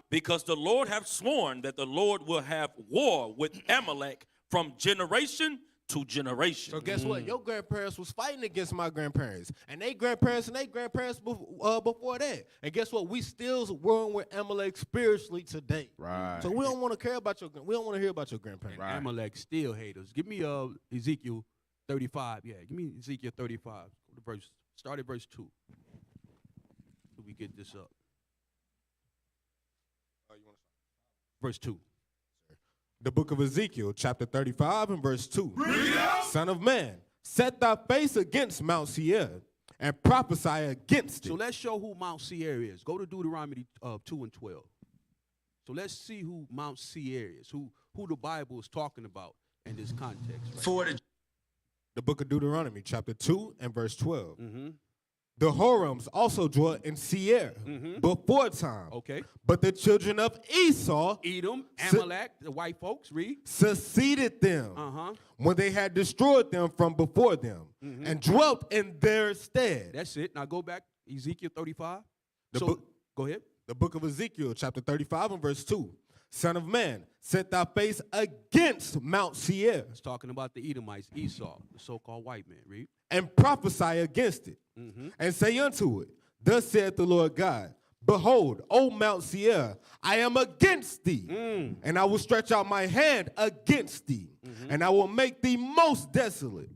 because the Lord hath sworn that the Lord will have war with Amalek from generation to generation. So guess what? Your grandparents was fighting against my grandparents, and they grandparents before that. And guess what? We still warring with Amalek spiritually today. Right. So we don't want to care about we don't want to hear about your grandparents. And Amalek still haters. Give me Ezekiel 35. Yeah, give me Ezekiel 35. Go to start at verse 2. So we get this up. Verse 2. The book of Ezekiel, chapter 35 and verse 2. Son of man, set thy face against Mount Seir and prophesy against it. So let's show who Mount Seir is. Go to Deuteronomy 2 and 12. So let's see who Mount Seir is, who the Bible is talking about in this context. Right? The book of Deuteronomy, chapter 2 and verse 12. Mm-hmm. The Horims also dwelt in Seir before time. Okay. But the children of Esau, Edom, Amalek, the white folks, read. Succeeded them when they had destroyed them from before them and dwelt in their stead. That's it. Now go back, Ezekiel 35. Go ahead. The book of Ezekiel, chapter 35 and verse 2. Son of man, set thy face against Mount Seir. It's talking about the Edomites, Esau, the so-called white man. Read. And prophesy against it. And say unto it, thus saith the Lord God, behold, O Mount Seir, I am against thee, and I will stretch out my hand against thee, and I will make thee most desolate.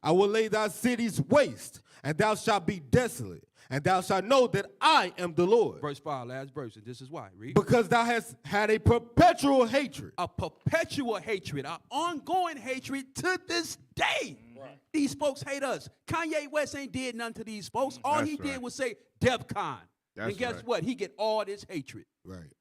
I will lay thy cities waste, and thou shalt be desolate, and thou shalt know that I am the Lord. Verse 5, last verse, and this is why. Read. Because thou hast had a perpetual hatred. A perpetual hatred, an ongoing hatred to this day. Right. These folks hate us. Kanye West ain't did nothing to these folks. All he did was say Defcon. And guess what? He get all this hatred. Right.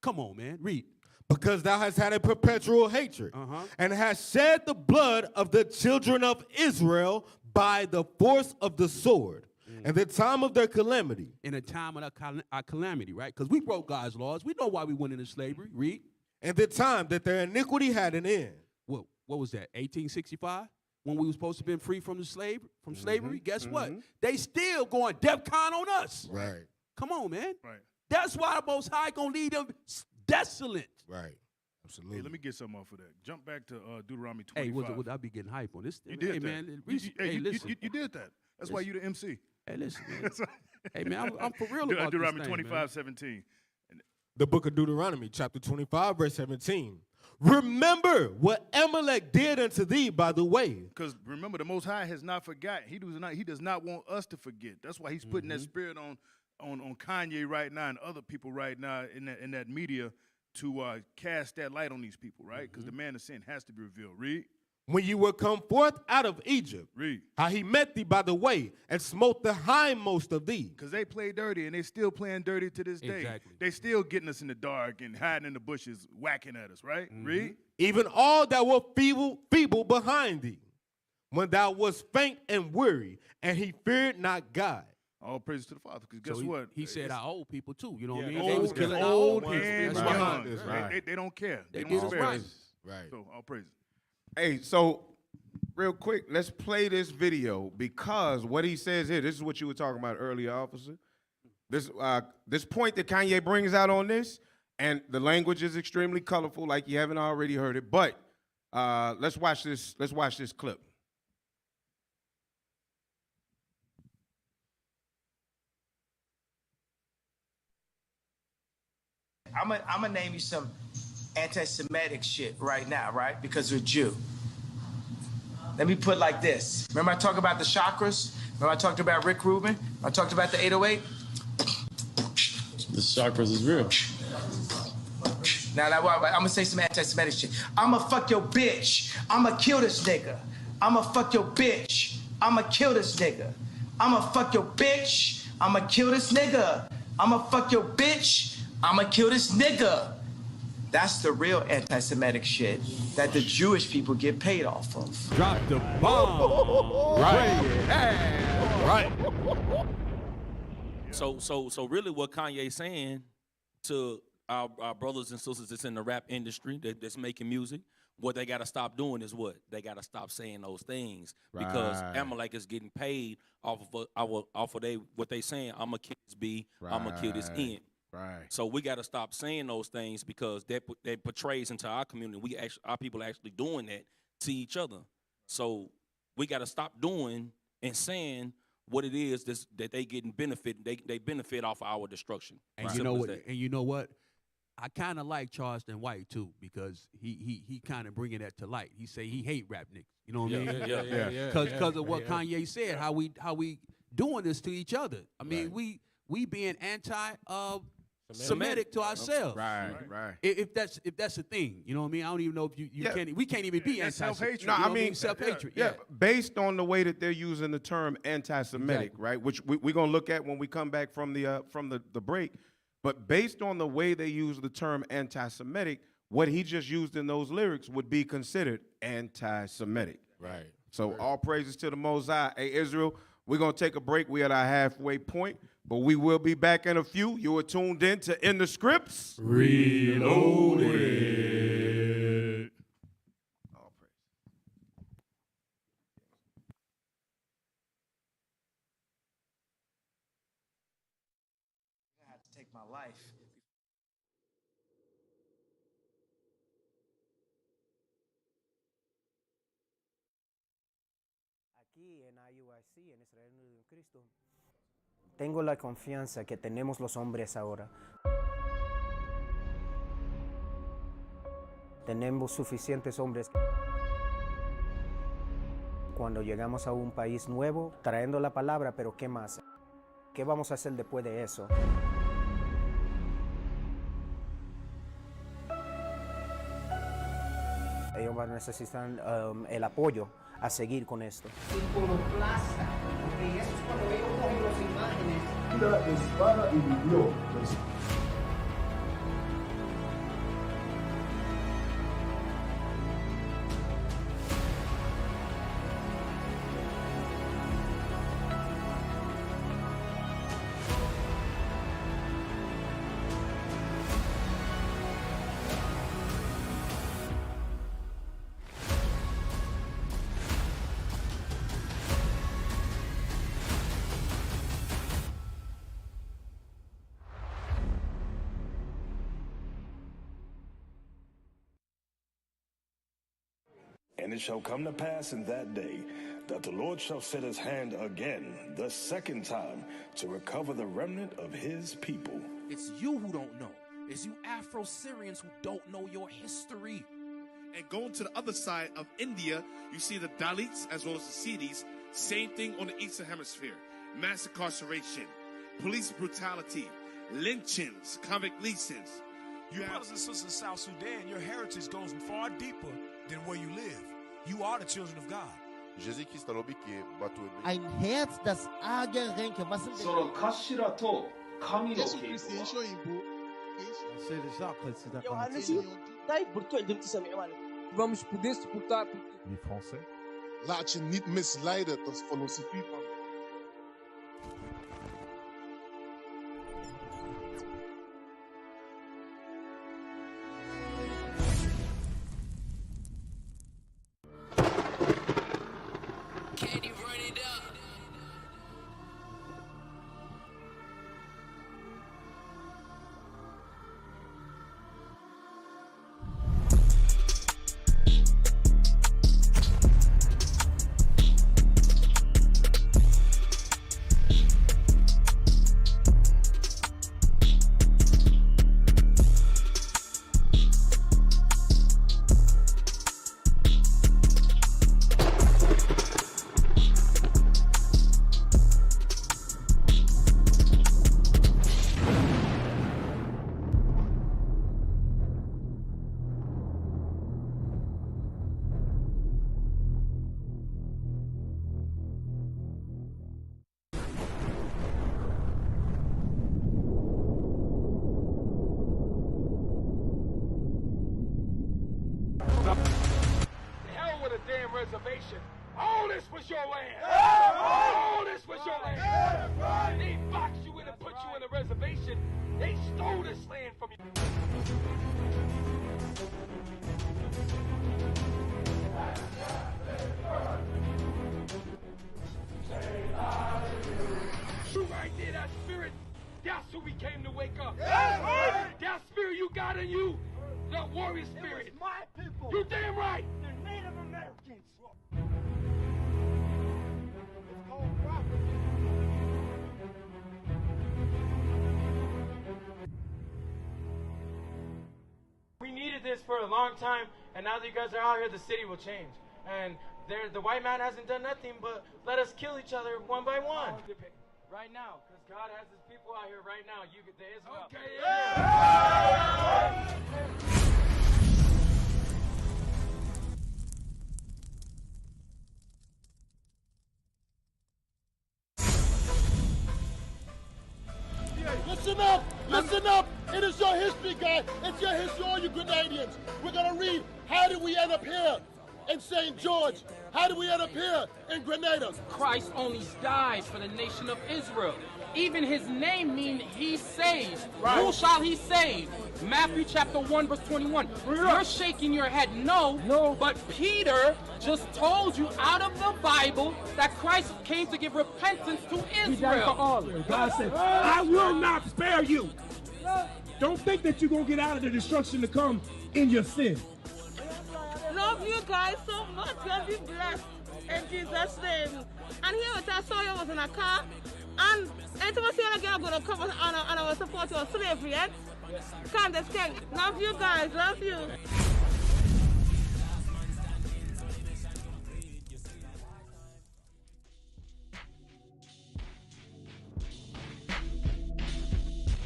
Come on, man. Read. Because thou hast had a perpetual hatred, and hast shed the blood of the children of Israel by the force of the sword. In the time of their calamity. In the time of our calamity, right? Because we broke God's laws. We know why we went into slavery. Read. In the time that their iniquity had an end. What was that, 1865? When we were supposed to have been free from slavery? Guess what? They still going Defcon on us. Right. Come on, man. Right. That's why the Most High going to lead them desolate. Right. Absolutely. Hey, let me get something off of that. Jump back to Deuteronomy 25. Hey, would I be getting hype on this? You did hey, that. Man, You did that. That's why you the MC. Hey, listen, man. Hey, man, I'm for real about Deuteronomy this thing, 25, man. 17. The book of Deuteronomy, chapter 25, verse 17. Remember what Amalek did unto thee, by the way. Because remember, the Most High has not forgotten. He does not want us to forget. That's why he's putting that spirit on Kanye right now and other people right now in that media to cast that light on these people, right? Because the man of sin has to be revealed. Read. When you were come forth out of Egypt, Read. How he met thee by the way and smote the hindmost of thee. Because they play dirty, and they still playing dirty to this day. Exactly. They still getting us in the dark and hiding in the bushes, whacking at us, right? Read. Even all that were feeble behind thee, when thou wast faint and weary, and he feared not God. All praise to the Father. Because guess So what? He said our old people too. You know what I mean? Old, They was killing our old old people. and That's young. right. They don't care. They don't did us spare right. us. Right. So all praises. Hey, so real quick, let's play this video because what he says here, this is what you were talking about earlier, officer. This point that Kanye brings out on this, and the language is extremely colorful, like you haven't already heard it. But let's watch this. Let's watch this clip. I'm gonna name you some anti-Semitic shit right now, right? Because you're a Jew. Let me put it like this. Remember I talked about the chakras? Remember I talked about Rick Rubin? I talked about the 808? The chakras is real. Now, I'm gonna say some anti-Semitic shit. I'ma fuck your bitch. I'ma kill this nigga. I'ma fuck your bitch. I'ma kill this nigga. I'ma fuck your bitch. I'ma kill this nigga. I'ma fuck your bitch. I'ma kill this nigga. That's the real anti-Semitic shit that the Jewish people get paid off of. Drop the bomb. Right. So really what Kanye's saying to our brothers and sisters that's in the rap industry that's making music, what they got to stop doing is what? They got to stop saying those things because Amalek is getting paid off of what they saying, I'm going to kill this B, I'm going to kill this N. Right. So we got to stop saying those things because that portrays into our community. Our people are actually doing that to each other. So we got to stop doing and saying what it is that they getting benefit. They benefit off of our destruction. And you know what? And you know what? I kind of like Charleston White too because he kind of bringing that to light. He say he hate rap niggas. You know what I mean? Yeah. Because of what Kanye said, how we doing this to each other. I mean, we being anti-Semitic to ourselves. Right. If that's a thing, you know what I mean? I don't even know if we can't even be self-hatred. No, You know I what mean self-hatred. Yeah, based on the way that they're using the term anti-Semitic, right? Which we're gonna look at when we come back from the break. But based on the way they use the term anti-Semitic, what he just used in those lyrics would be considered anti-Semitic. Right. So all praises to the Most High. Hey, Israel, we're going to take a break. We're at our halfway point, but we will be back in a few. You are tuned in to In the Scripts. Reloaded. All praise. I had to take my life. Aquí en IUIC, en Israel Unido en Cristo, tengo la confianza que tenemos los hombres ahora. Tenemos suficientes hombres. Cuando llegamos a un país nuevo, trayendo la palabra, pero ¿qué más? ¿Qué vamos a hacer después de eso? Ellos van a necesitar el apoyo a seguir con esto. Iconoplaza, porque eso es cuando ellos cogen las imágenes. La espada y vivió. And it shall come to pass in that day that the Lord shall set his hand again, the second time, to recover the remnant of his people. It's you who don't know. It's you Afro-Syrians who don't know your history. And going to the other side of India, you see the Dalits as well as the Siddhis. Same thing on the Eastern Hemisphere. Mass incarceration, police brutality, lynchings, convict leasings. You brothers and sisters in South Sudan, your heritage goes far deeper than where you live. You are the children of God. Ein Herz, das arge Ränke. Was sind その頭と神の傾向は Vamos poder suportar. Les Français. Laat je niet misleiden tot filosofie van. Reservation. All this was your land. All this was your land. They boxed you in and put you in a reservation. They stole this land from you. You right there, that spirit. That's who we came to wake up. That spirit you got in you, that warrior spirit. My people. You damn right. They're Native Americans. We needed this for a long time, and now that you guys are out here, the city will change. And the white man hasn't done nothing but let us kill each other one by one. Right now, because God has his people out here right now. You get the Israel. Okay, yeah. Listen up! Listen up! It is your history, guys. It's your history, all you Grenadians. We're going to read, how did we end up here in St. George? How did we end up here in Grenada? Christ only died for the nation of Israel. Even his name means he saves. Right. Who shall he save? Matthew chapter 1 verse 21. You're shaking your head no, but Peter just told you out of the Bible that Christ came to give repentance to Israel. He died for all. God said, I will not spare you. Don't think that you're going to get out of the destruction to come in your sin. Love you guys so much. God be blessed in Jesus' name. And here with us, I saw you was in a car. And anytime I see you again, I'm going to come and I will support your slavery. Eh? Come, this king. Love you guys. Love you.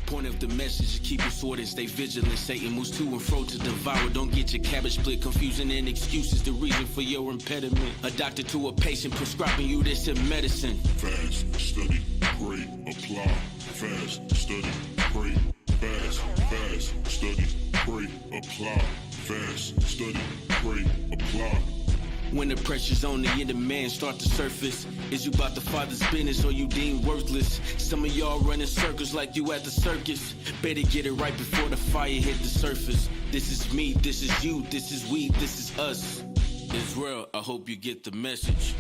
Point of the message is keep your sword and stay vigilant. Satan moves to and fro to devour. Don't get your cabbage split. Confusion and excuses the reason for your impediment. A doctor to a patient prescribing you this in medicine. Fast, study, pray, apply. Fast, study, pray. Fast, study, pray, apply. Fast, study, pray, apply. When the pressure's on, the inner man start to surface. Is you about the Father's business or you deemed worthless? Some of y'all running circles like you at the circus. Better get it right before the fire hit the surface. This is me, this is you, this is we, this is us. Israel, I hope you get the message.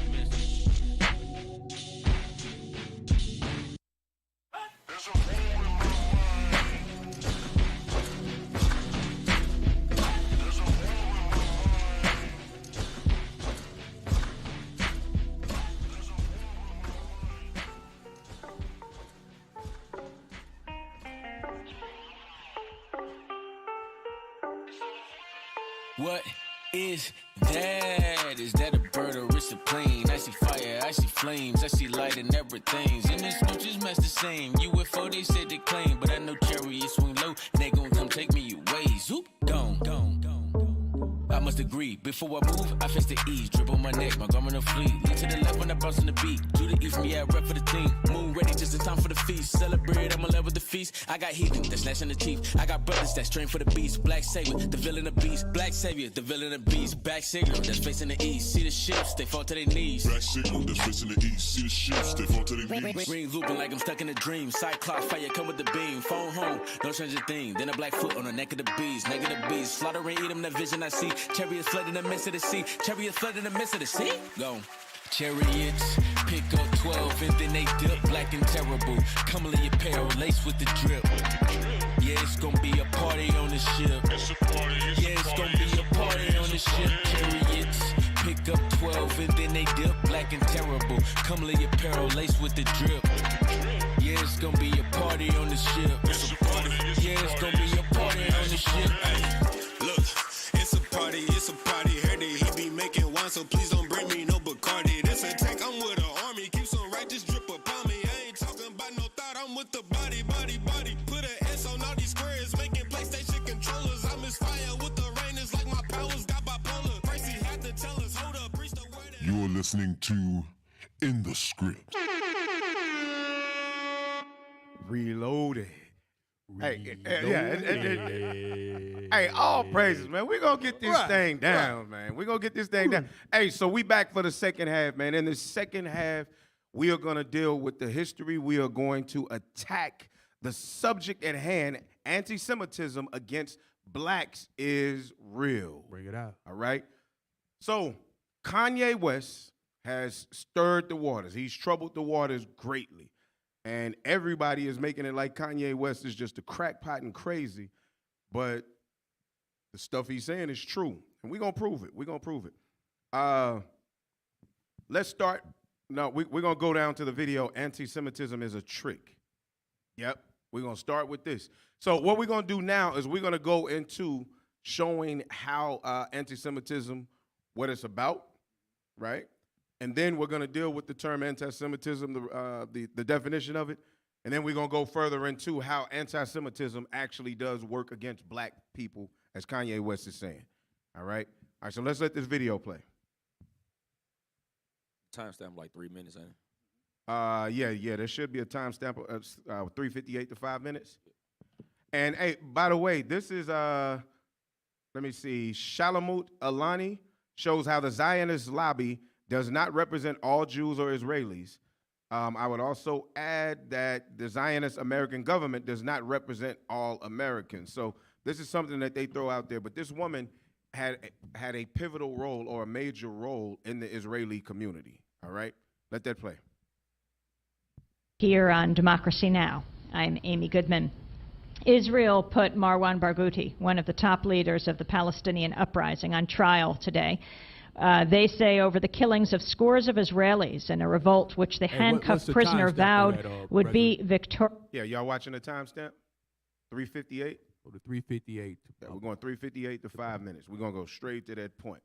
What? Is that a bird or it's a plane? I see fire, I see flames, I see light and everything. And this no just match the same. UFO they said they claim, but I know chariots swing low and they gon' come take me away. Zoop, gone. I must agree. Before I move, I face the east. Drip on my neck, my garment of fleet. Lean to the left when I bounce on the beat. Do the E from me, I rep for the team. Moon ready, just in time for the feast. Celebrate, I'm in love with the feast. I got heathen, that's snatching the chief. I got brothers that's trained for the beast. Black savior, the villain of beast. Black savior, the villain of beast. Back signal, that's facing the east. See the ships, they fall to their knees. Black signal, that's facing the east. See the ships, they fall to their knees. Green looping like I'm stuck in a dream. Cyclops fire come with the beam. Phone home, no change a thing. Then a black foot on the neck of the beast. Neck of the beast. Slaughter and eat them, the vision I see. Chariots flood in the midst of the sea. Chariots flood in the midst of the sea. Go. Chariots, pick up 12 and then they dip black and terrible. Comely apparel, laced with the drip. Yeah, it's gonna be a party on the ship. Yeah, it's gonna be a party on the ship. Chariots, pick up 12 and then they dip black and terrible. Comely apparel, laced with the drip. Yeah, it's gonna be a party on the ship. Yeah, it's gonna be a party on the ship. Look, it's a party, Heard that he be making wine, so please don't bring me no Bacardi. This a tank, I'm with an army. Keep some righteous drip upon me. I ain't talking about no thought, I'm with the body. Put an S on all these squares, making PlayStation controllers. I misfire with the rain, it's like my powers got bipolar. Tracy had to tell us, hold up, preach the word. You're listening to In the Script. Reloaded. Hey, hey, all praises, man. We're going to get this thing down, man. We're going to get this thing down. Hey, so we back for the second half, man. In the second half, we are going to deal with the history. We are going to attack the subject at hand. Anti-Semitism against blacks is real. Bring it out. All right? So Kanye West has stirred the waters. He's troubled the waters greatly. And everybody is making it like Kanye West is just a crackpot and crazy. But the stuff he's saying is true. And we're going to prove it. We're going to prove it. Let's start. No, we're going to go down to the video. Anti-Semitism is a trick. Yep. We're going to start with this. So what we're going to do now is we're going to go into showing how anti-Semitism, what it's about, right? And then we're going to deal with the term anti-Semitism, the definition of it. And then we're going to go further into how anti-Semitism actually does work against black people, as Kanye West is saying. All right? All right, so let's let this video play. Timestamp like 3 minutes, ain't it? Yeah, there should be a timestamp of 3:58 to 5 minutes. And, hey, by the way, this is, let me see, Shalamut Alani shows how the Zionist lobby does not represent all Jews or Israelis. I would also add that the Zionist American government does not represent all Americans. So this is something that they throw out there. But this woman had a pivotal role or a major role in the Israeli community. All right? Let that play. Here on Democracy Now!, I'm Amy Goodman. Israel put Marwan Barghouti, one of the top leaders of the Palestinian uprising, on trial today. They say over the killings of scores of Israelis in a revolt which the handcuffed prisoner vowed would be victorious. Yeah, y'all watching the timestamp? 3:58? Oh, the 3:58. Yeah, we're going 3:58 to 5 minutes. We're going to go straight to that point.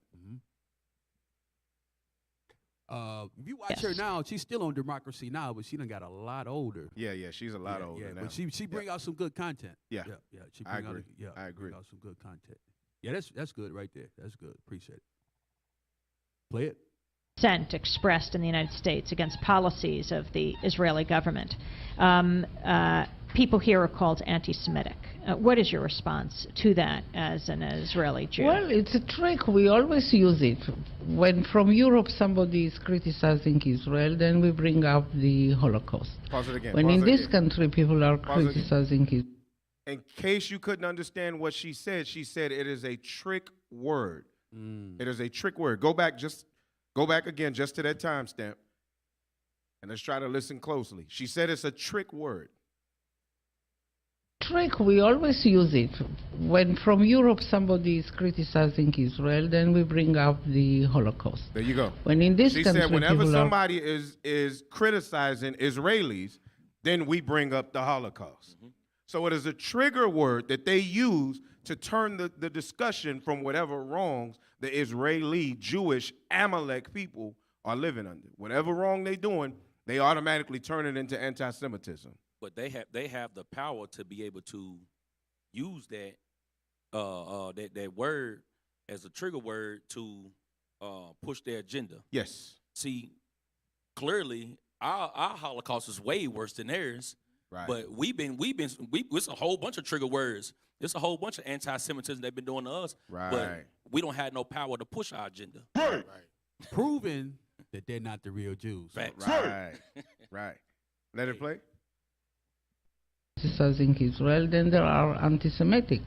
If you watch her now, she's still on Democracy Now!, but she done got a lot older. Yeah, she's a lot older now. But she bring out some good content. Yeah. She I bring agree. I agree. Bring out some good content. Yeah, that's good right there. That's good. Appreciate it. Play it. Dissent expressed in the United States against policies of the Israeli government. People here are called anti-Semitic. What is your response to that as an Israeli Jew? Well, it's a trick. We always use it. When from Europe somebody is criticizing Israel, then we bring up the Holocaust. Pause it again. When in this country people are criticizing Israel. In case you couldn't understand what she said it is a trick word. It is a trick word. Go back again just to that timestamp, and let's try to listen closely. She said it's a trick word. Trick, we always use it. When from Europe somebody is criticizing Israel, then we bring up the Holocaust. There you go. When in this country, she said whenever somebody is criticizing Israelis, then we bring up the Holocaust. So it is a trigger word that they use to turn the discussion from whatever wrongs the Israeli, Jewish, Amalek people are living under. Whatever wrong they're doing, they automatically turn it into anti-Semitism. But they have the power to be able to use that that word as a trigger word to push their agenda. Yes. See, clearly our Holocaust is way worse than theirs. Right. But it's a whole bunch of trigger words. There's a whole bunch of anti-Semitism they've been doing to us. Right. But we don't have no power to push our agenda. Right. Proving that they're not the real Jews. Facts. Right. Right. Let it play. Criticizing Israel, then there are anti-Semitic,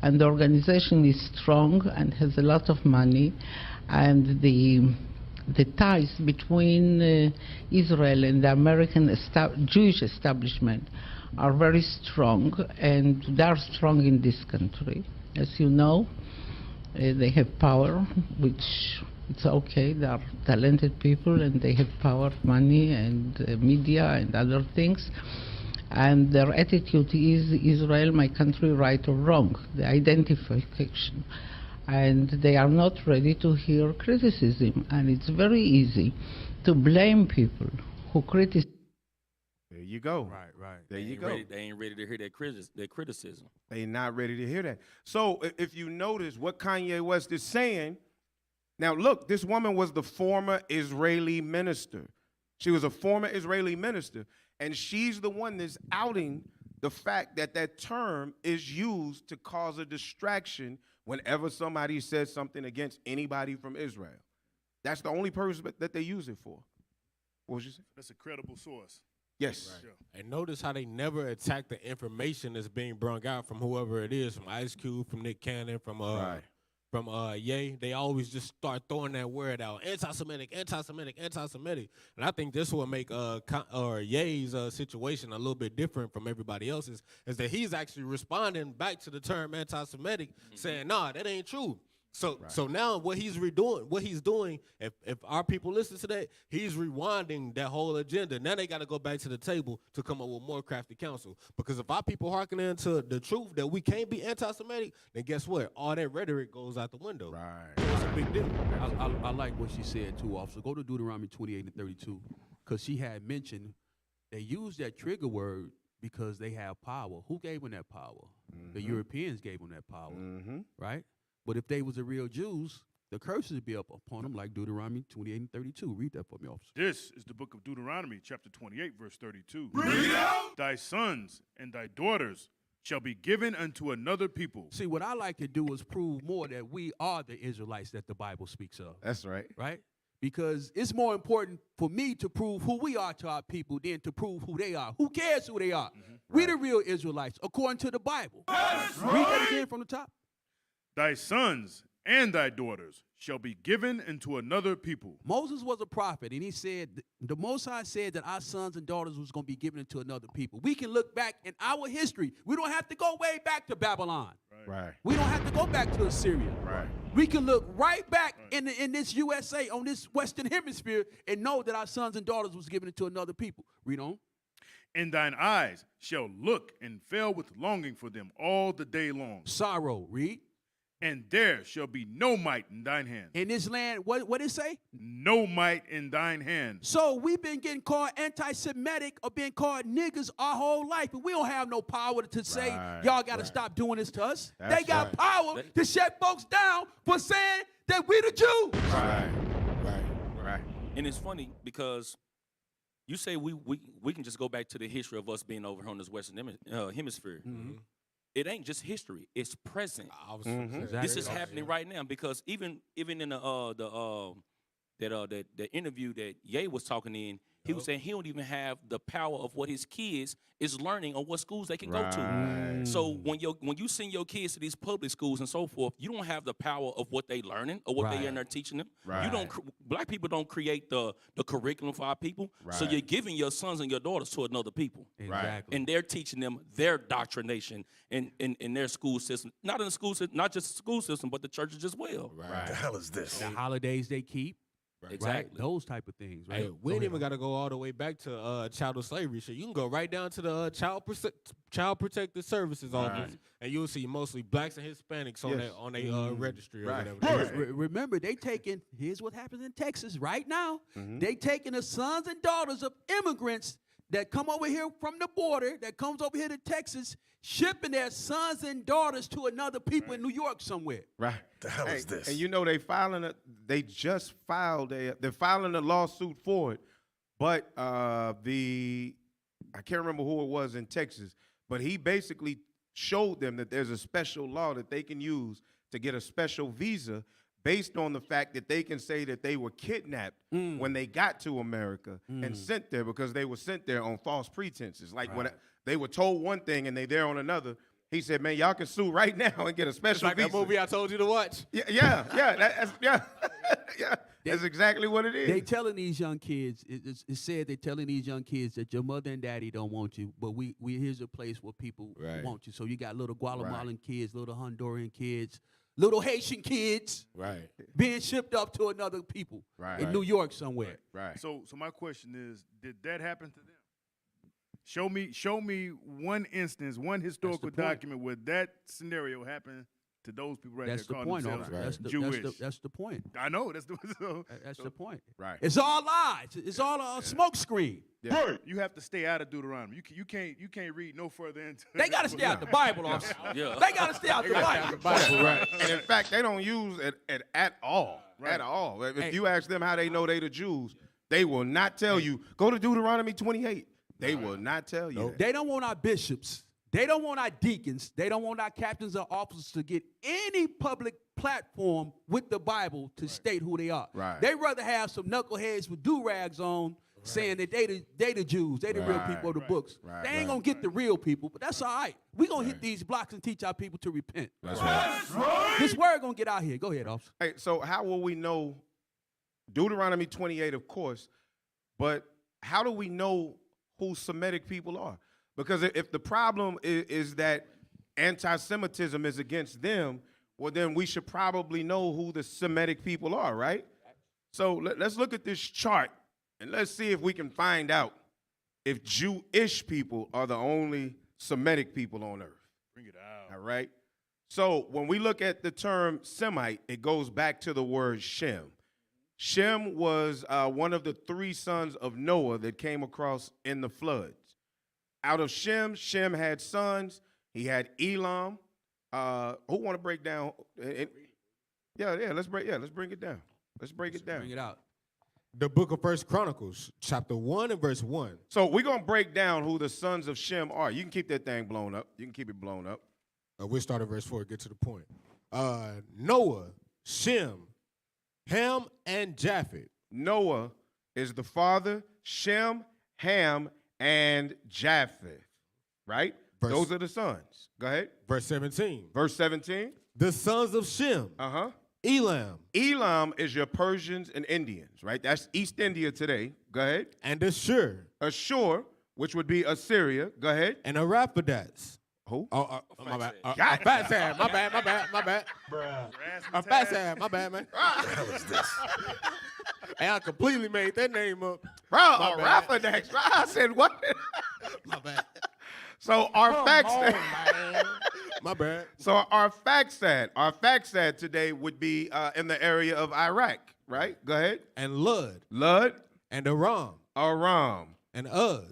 and the organization is strong and has a lot of money, and the ties between Israel and the American Jewish establishment are very strong, and they are strong in this country. As you know, they have power, which it's okay. They are talented people, and they have power, money, and media, and other things. And their attitude is Israel, my country, right or wrong, the identification. And they are not ready to hear criticism. And it's very easy to blame people who criticize. There you go. Right. There you go. They ain't ready to hear that criticism. They're not ready to hear that. So if you notice what Kanye West is saying, now look, this woman was the former Israeli minister. She was a former Israeli minister, and she's the one that's outing the fact that that term is used to cause a distraction whenever somebody says something against anybody from Israel. That's the only purpose that they use it for. What was you saying? That's a credible source. Yes. Right. And notice how they never attack the information that's being brung out from whoever it is, from Ice Cube, from Nick Cannon, from Ye. They always just start throwing that word out, anti-Semitic, anti-Semitic, anti-Semitic. And I think this will make Ye's situation a little bit different from everybody else's, is that he's actually responding back to the term anti-Semitic, saying, nah, that ain't true. So now what he's doing, if our people listen to that, he's rewinding that whole agenda. Now they got to go back to the table to come up with more crafty counsel. Because if our people hearken into the truth that we can't be anti-Semitic, then guess what? All that rhetoric goes out the window. Right. So it's a big deal. I like what she said too, officer. Go to Deuteronomy 28 and 32, because she had mentioned they use that trigger word because they have power. Who gave them that power? The Europeans gave them that power, right? But if they was the real Jews, the curses would be up upon them, like Deuteronomy 28 and 32. Read that for me, officer. This is the book of Deuteronomy, chapter 28, verse 32. Read out! Thy sons and thy daughters shall be given unto another people. See, what I like to do is prove more that we are the Israelites that the Bible speaks of. That's right. Right? Because it's more important for me to prove who we are to our people than to prove who they are. Who cares who they are? We the real Israelites, according to the Bible. Read that again from the top. Thy sons and thy daughters shall be given into another people. Moses was a prophet, and he said, the Most High said that our sons and daughters was going to be given into another people. We can look back in our history. We don't have to go way back to Babylon. Right. We don't have to go back to Assyria. Right. We can look right back in this USA, on this Western Hemisphere, and know that our sons and daughters was given into another people. Read on. And thine eyes shall look and fail with longing for them all the day long. Sorrow. Read. And there shall be no might in thine hand. In this land, what it say? No might in thine hand. So we've been getting called anti-Semitic or being called niggas our whole life, but we don't have no power to say, y'all got to stop doing this to us. They got power to shut folks down for saying that we the Jews. Right. And it's funny because you say we can just go back to the history of us being over here on this Western hemisphere. It ain't just history; it's present. This is happening right now because even in the interview that Ye was talking in, he was saying he don't even have the power of what his kids is learning or what schools they can go to. So when you send your kids to these public schools and so forth, you don't have the power of what they learning or what they in there teaching them. You don't. Black people don't create the curriculum for our people. So you're giving your sons and your daughters to another people. Exactly. And they're teaching them their doctrination in their school system, not in the school system, not just the school system, but the churches as well. What the hell is this? The holidays they keep. Right? Exactly. Those type of things, right? Hey, we ain't even got to go all the way back to chattel slavery shit. You can go right down to the child protective services office, and you'll see mostly blacks and Hispanics on their registry or whatever. Remember, they taking, here's what happens in Texas right now. They taking the sons and daughters of immigrants that come over here from the border, that comes over here to Texas, shipping their sons and daughters to another people in New York somewhere. Right. The hell is this? And you know they're filing a lawsuit for it, but I can't remember who it was in Texas, but he basically showed them that there's a special law that they can use to get a special visa based on the fact that they can say that they were kidnapped when they got to America and sent there because they were sent there on false pretenses. Like when they were told one thing and they there on another. He said, "Man, y'all can sue right now and get a special like visa." that movie I told you to watch. Yeah. That's exactly what it is. They telling these young kids, it said they're telling these young kids that your mother and daddy don't want you, but we here's a place where people want you. So you got little Guatemalan kids, little Honduran kids, little Haitian kids being shipped up to another people in New York somewhere. Right. So my question is, did that happen to them? Show me one instance, one historical document where that scenario happened to those people right That's there the calling point. themselves Jewish. That's the point. I know. That's the point. Right. It's all lies. It's all a smoke screen. Yeah. Right. You have to stay out of Deuteronomy. You can't read no further into. They got to stay out the Bible, officer. Yeah. They got to stay out the Bible. Right. And in fact, they don't use it at all. Right. At all. If you ask them how they know they the Jews, they will not tell you. Go to Deuteronomy 28. They will not tell you. They don't want our bishops. They don't want our deacons. They don't want our captains or officers to get any public platform with the Bible to state who they are. Right. They rather have some knuckleheads with do-rags on saying that they the Jews. They the real people of the books. Right. They ain't going to get the real people, but that's all right. We're going to hit these blocks and teach our people to repent. That's right. This word going to get out here. Go ahead, officer. Hey, so how will we know Deuteronomy 28, of course, but how do we know who Semitic people are? Because if the problem is that anti-Semitism is against them, well, then we should probably know who the Semitic people are, right? So let's look at this chart, and let's see if we can find out if Jewish people are the only Semitic people on earth. Bring it out. All right? So when we look at the term Semite, it goes back to the word Shem. Shem was one of the three sons of Noah that came across in the floods. Out of Shem, Shem had sons. He had Elam. Who want to break down? Let's bring it down. Let's break it down. Bring it out. The book of 1 Chronicles, chapter 1 and verse 1. So we're going to break down who the sons of Shem are. You can keep that thing blown up. You can keep it blown up. We'll start at verse 4, get to the point. Noah, Shem, Ham, and Japheth. Noah is the father, Shem, Ham, and Japheth, right? Those are the sons. Go ahead. Verse 17. Verse 17. The sons of Shem. Elam. Elam is your Persians and Indians, right? That's East India today. Go ahead. And Ashur. Ashur, which would be Assyria. Go ahead. And Arapadas. Who? My bad. Fasad. My bad. Bruh. Fasad. My bad, man. What the hell is this? Hey, I completely made that name up. Bro, Rafadex. I said what? My bad. So our facts. My bad. So our fact today would be in the area of Iraq, right? Go ahead. And Lud. And Aram. And Uz.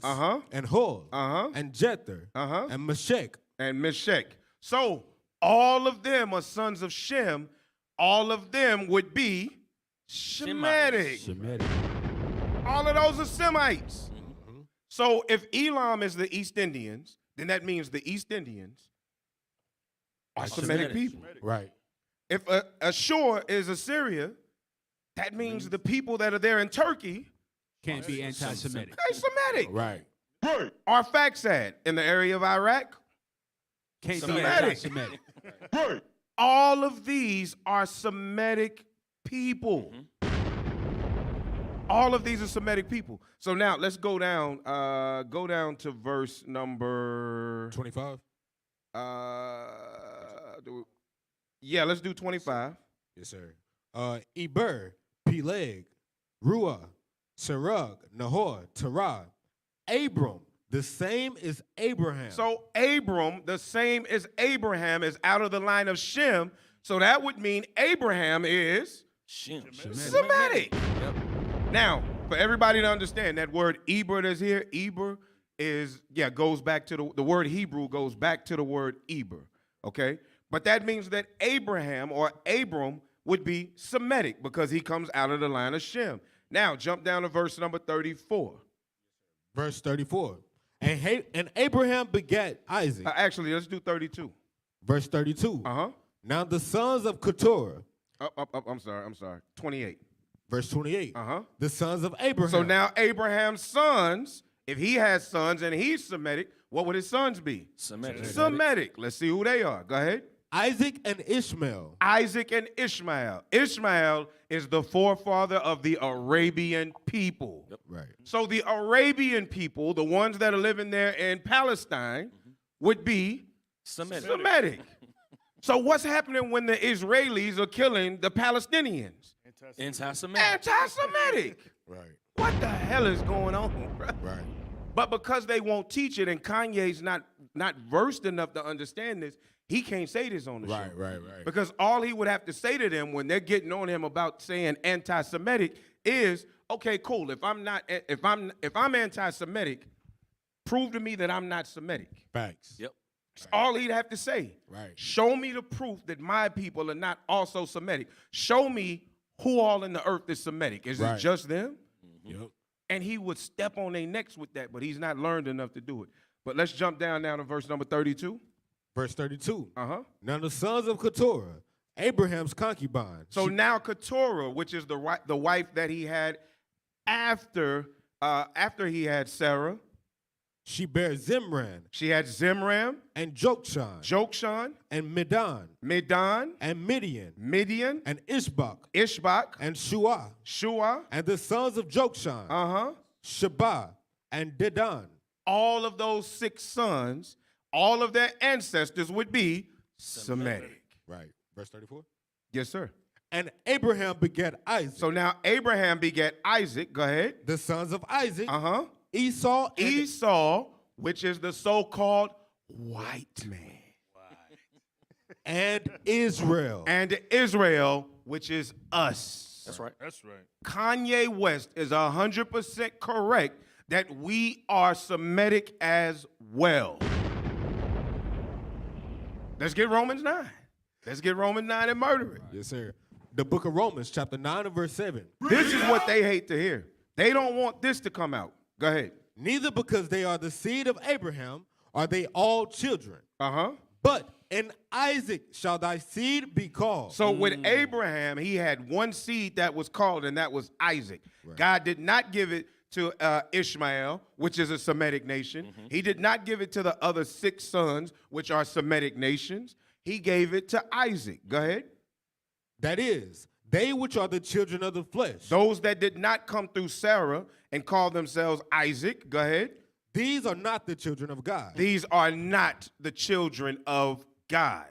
And Hor. And Jether. And Meshech. So all of them are sons of Shem. All of them would be Shemitic. All of those are Semites. So if Elam is the East Indians, then that means the East Indians are Semitic people. Right. If Ashur is Assyria, that means the people that are there in Turkey can't be anti-Semitic. They're Semitic. Right. Our Faxad in the area of Iraq, can't be anti-Semitic. All of these are Semitic people. All of these are Semitic people. So now let's go down to verse number 25. Let's do 25. Yes, sir. Eber, Peleg, Ruah, Serug, Nahor, Terah, Abram, the same as Abraham. So Abram, the same as Abraham, is out of the line of Shem. So that would mean Abraham is Shem. Semitic. Yep. Now, for everybody to understand, that word Eber that's here, Eber is, goes back to the word Hebrew goes back to the word Eber, okay? But that means that Abraham or Abram would be Semitic because he comes out of the line of Shem. Now, jump down to verse number 34. Verse 34. And Abraham begat Isaac. Actually, let's do 32. Verse 32. Uh-huh. Now the sons of Keturah. I'm sorry. 28. Verse 28. Uh-huh. The sons of Abraham. So now Abraham's sons, if he has sons and he's Semitic, what would his sons be? Semitic. Let's see who they are. Go ahead. Isaac and Ishmael. Isaac and Ishmael. Ishmael is the forefather of the Arabian people. Yep. Right. So the Arabian people, the ones that are living there in Palestine, would be Semitic. So what's happening when the Israelis are killing the Palestinians? Anti-Semitic. Anti-Semitic. Right. What the hell is going on, bro? Right. But because they won't teach it, and Kanye's not versed enough to understand this, he can't say this on the show. Right. Because all he would have to say to them when they're getting on him about saying anti-Semitic is, okay, cool. If I'm anti-Semitic, prove to me that I'm not Semitic. Facts. Yep. That's all he'd have to say. Right. Show me the proof that my people are not also Semitic. Show me who all in the earth is Semitic. Is it just them? Yep. And he would step on their necks with that, but he's not learned enough to do it. But let's jump down now to verse number 32. Verse 32. Uh-huh. Now the sons of Keturah, Abraham's concubine. So now Keturah, which is the wife that he had after he had Sarah. She bare Zimran. She had Zimram. And Jokshan. And Medan. And Midian. And Ishbak. And Shua. And the sons of Jokshan. Uh-huh. Sheba. And Dedan. All of those 6 sons, all of their ancestors would be Semitic. Right. Verse 34? Yes, sir. And Abraham begat Isaac. So now Abraham begat Isaac. Go ahead. The sons of Isaac. Uh-huh. Esau, which is the so-called white man. And Israel. And Israel, which is us. That's right. Kanye West is 100% correct that we are Semitic as well. Let's get Romans 9. Let's get Romans 9 and murder it. Yes, sir. The book of Romans, chapter 9 and verse 7. This is what they hate to hear. They don't want this to come out. Go ahead. Neither because they are the seed of Abraham are they all children. Uh-huh. But in Isaac shall thy seed be called. So with Abraham, he had one seed that was called, and that was Isaac. Right. God did not give it to Ishmael, which is a Semitic nation. Mm-hmm. He did not give it to the other 6 sons, which are Semitic nations. He gave it to Isaac. Go ahead. That is, they which are the children of the flesh. Those that did not come through Sarah and call themselves Isaac. Go ahead. These are not the children of God. These are not the children of God.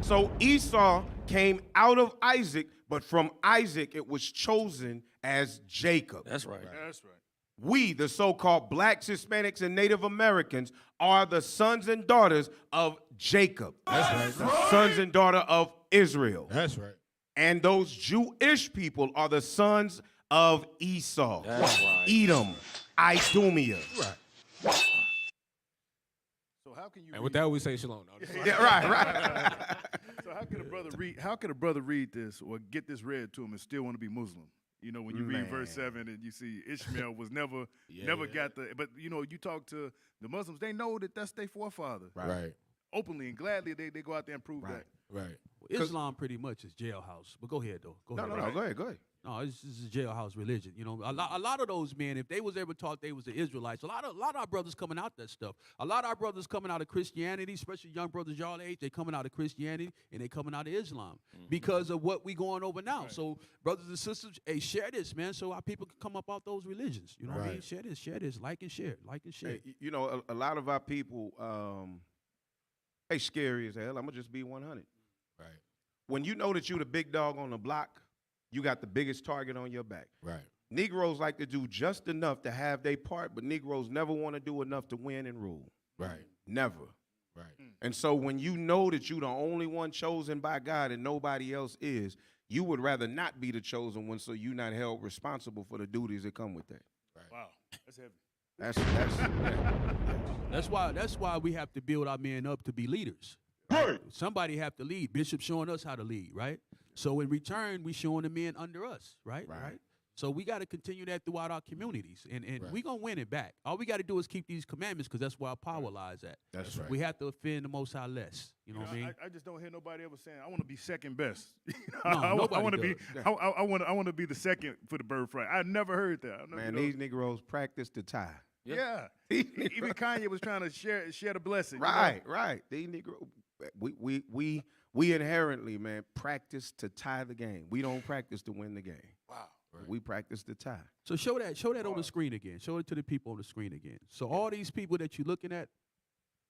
So Esau came out of Isaac, but from Isaac it was chosen as Jacob. That's right. That's right. We, the so-called blacks, Hispanics, and Native Americans, are the sons and daughters of Jacob. That's right. Sons and daughter of Israel. That's right. And those Jewish people are the sons of Esau. That's right. Edom, Idumea. Right. So how can you? And with that, we say shalom. Yeah, right. So how can a brother read? How can a brother read this or get this read to him and still want to be Muslim? You know, when you read verse 7 and you see Ishmael was never got the. But you know, you talk to the Muslims, they know that that's their forefather. Right. Openly and gladly, they go out there and prove that. Right. Well, Islam pretty much is jailhouse. But go ahead though. Go ahead. No, go ahead. No, this is a jailhouse religion. You know, a lot of those men, if they was ever taught they was the Israelites, a lot of our brothers coming out that stuff. A lot of our brothers coming out of Christianity, especially young brothers y'all age, they coming out of Christianity and they coming out of Islam because of what we going over now. Right. So brothers and sisters, hey, share this, man, so our people can come up out those religions. You know what I mean? Share this, like and share. Hey, you know, a lot of our people, they scary as hell. I'm gonna just be 100. Right. When you know that you the big dog on the block, you got the biggest target on your back. Right. Negroes like to do just enough to have their part, but Negroes never want to do enough to win and rule. Right. Never. Right. And so when you know that you're the only one chosen by God and nobody else is, you would rather not be the chosen one, so you're not held responsible for the duties that come with that. Right. Wow, that's heavy. That's why we have to build our men up to be leaders. Right. Somebody have to lead. Bishop showing us how to lead, right? So in return, we showing the men under us, right? Right. So we got to continue that throughout our communities, and we gonna win it back. All we got to do is keep these commandments, because that's where our power lies at. That's right. We have to offend the Most High less. You know what I mean? I just don't hear nobody ever saying, "I want to be second best." No, nobody I want to be. does. I want to be the second for the birthright. I never heard that. Man, these Negroes practice to tie. Yeah. Even Kanye was trying to share the blessing. Right, right. These Negroes, we inherently, man, practice to tie the game. We don't practice to win the game. Wow. Right. We practice to tie. So show that on the screen again. Show it to the people on the screen again. So all these people that you're looking at,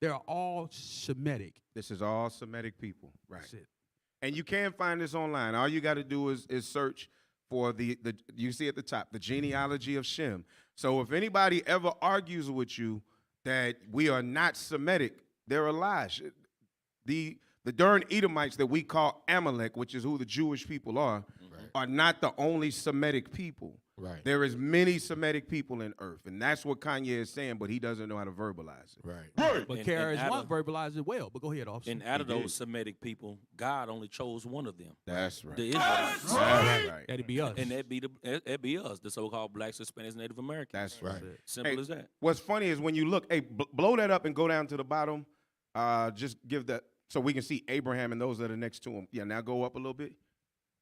they're all Semitic. This is all Semitic people. Right. That's it. And you can find this online. All you got to do is search for the you see at the top, the genealogy of Shem. So if anybody ever argues with you that we are not Semitic, they're a lie. The darn Edomites that we call Amalek, which is who the Jewish people are not the only Semitic people. Right. There is many Semitic people in earth, and that's what Kanye is saying, but he doesn't know how to verbalize it. Right. But KRS-One verbalized it well. But go ahead, officer. And out of those Semitic people, God only chose one of them. That's right. The Israelites. That's right. That'd be us. And that'd be us, the so-called blacks, Hispanics, Native Americans. That's right. Simple as that. What's funny is when you look, blow that up and go down to the bottom. Just give that so we can see Abraham and those that are next to him. Yeah, now go up a little bit.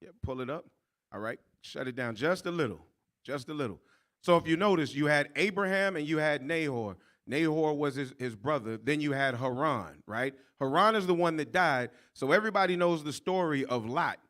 Yeah, pull it up. All right, shut it down just a little. Just a little. So if you notice, you had Abraham and you had Nahor. Nahor was his brother. Then you had Haran, right? Haran is the one that died. So everybody knows the story of Lot,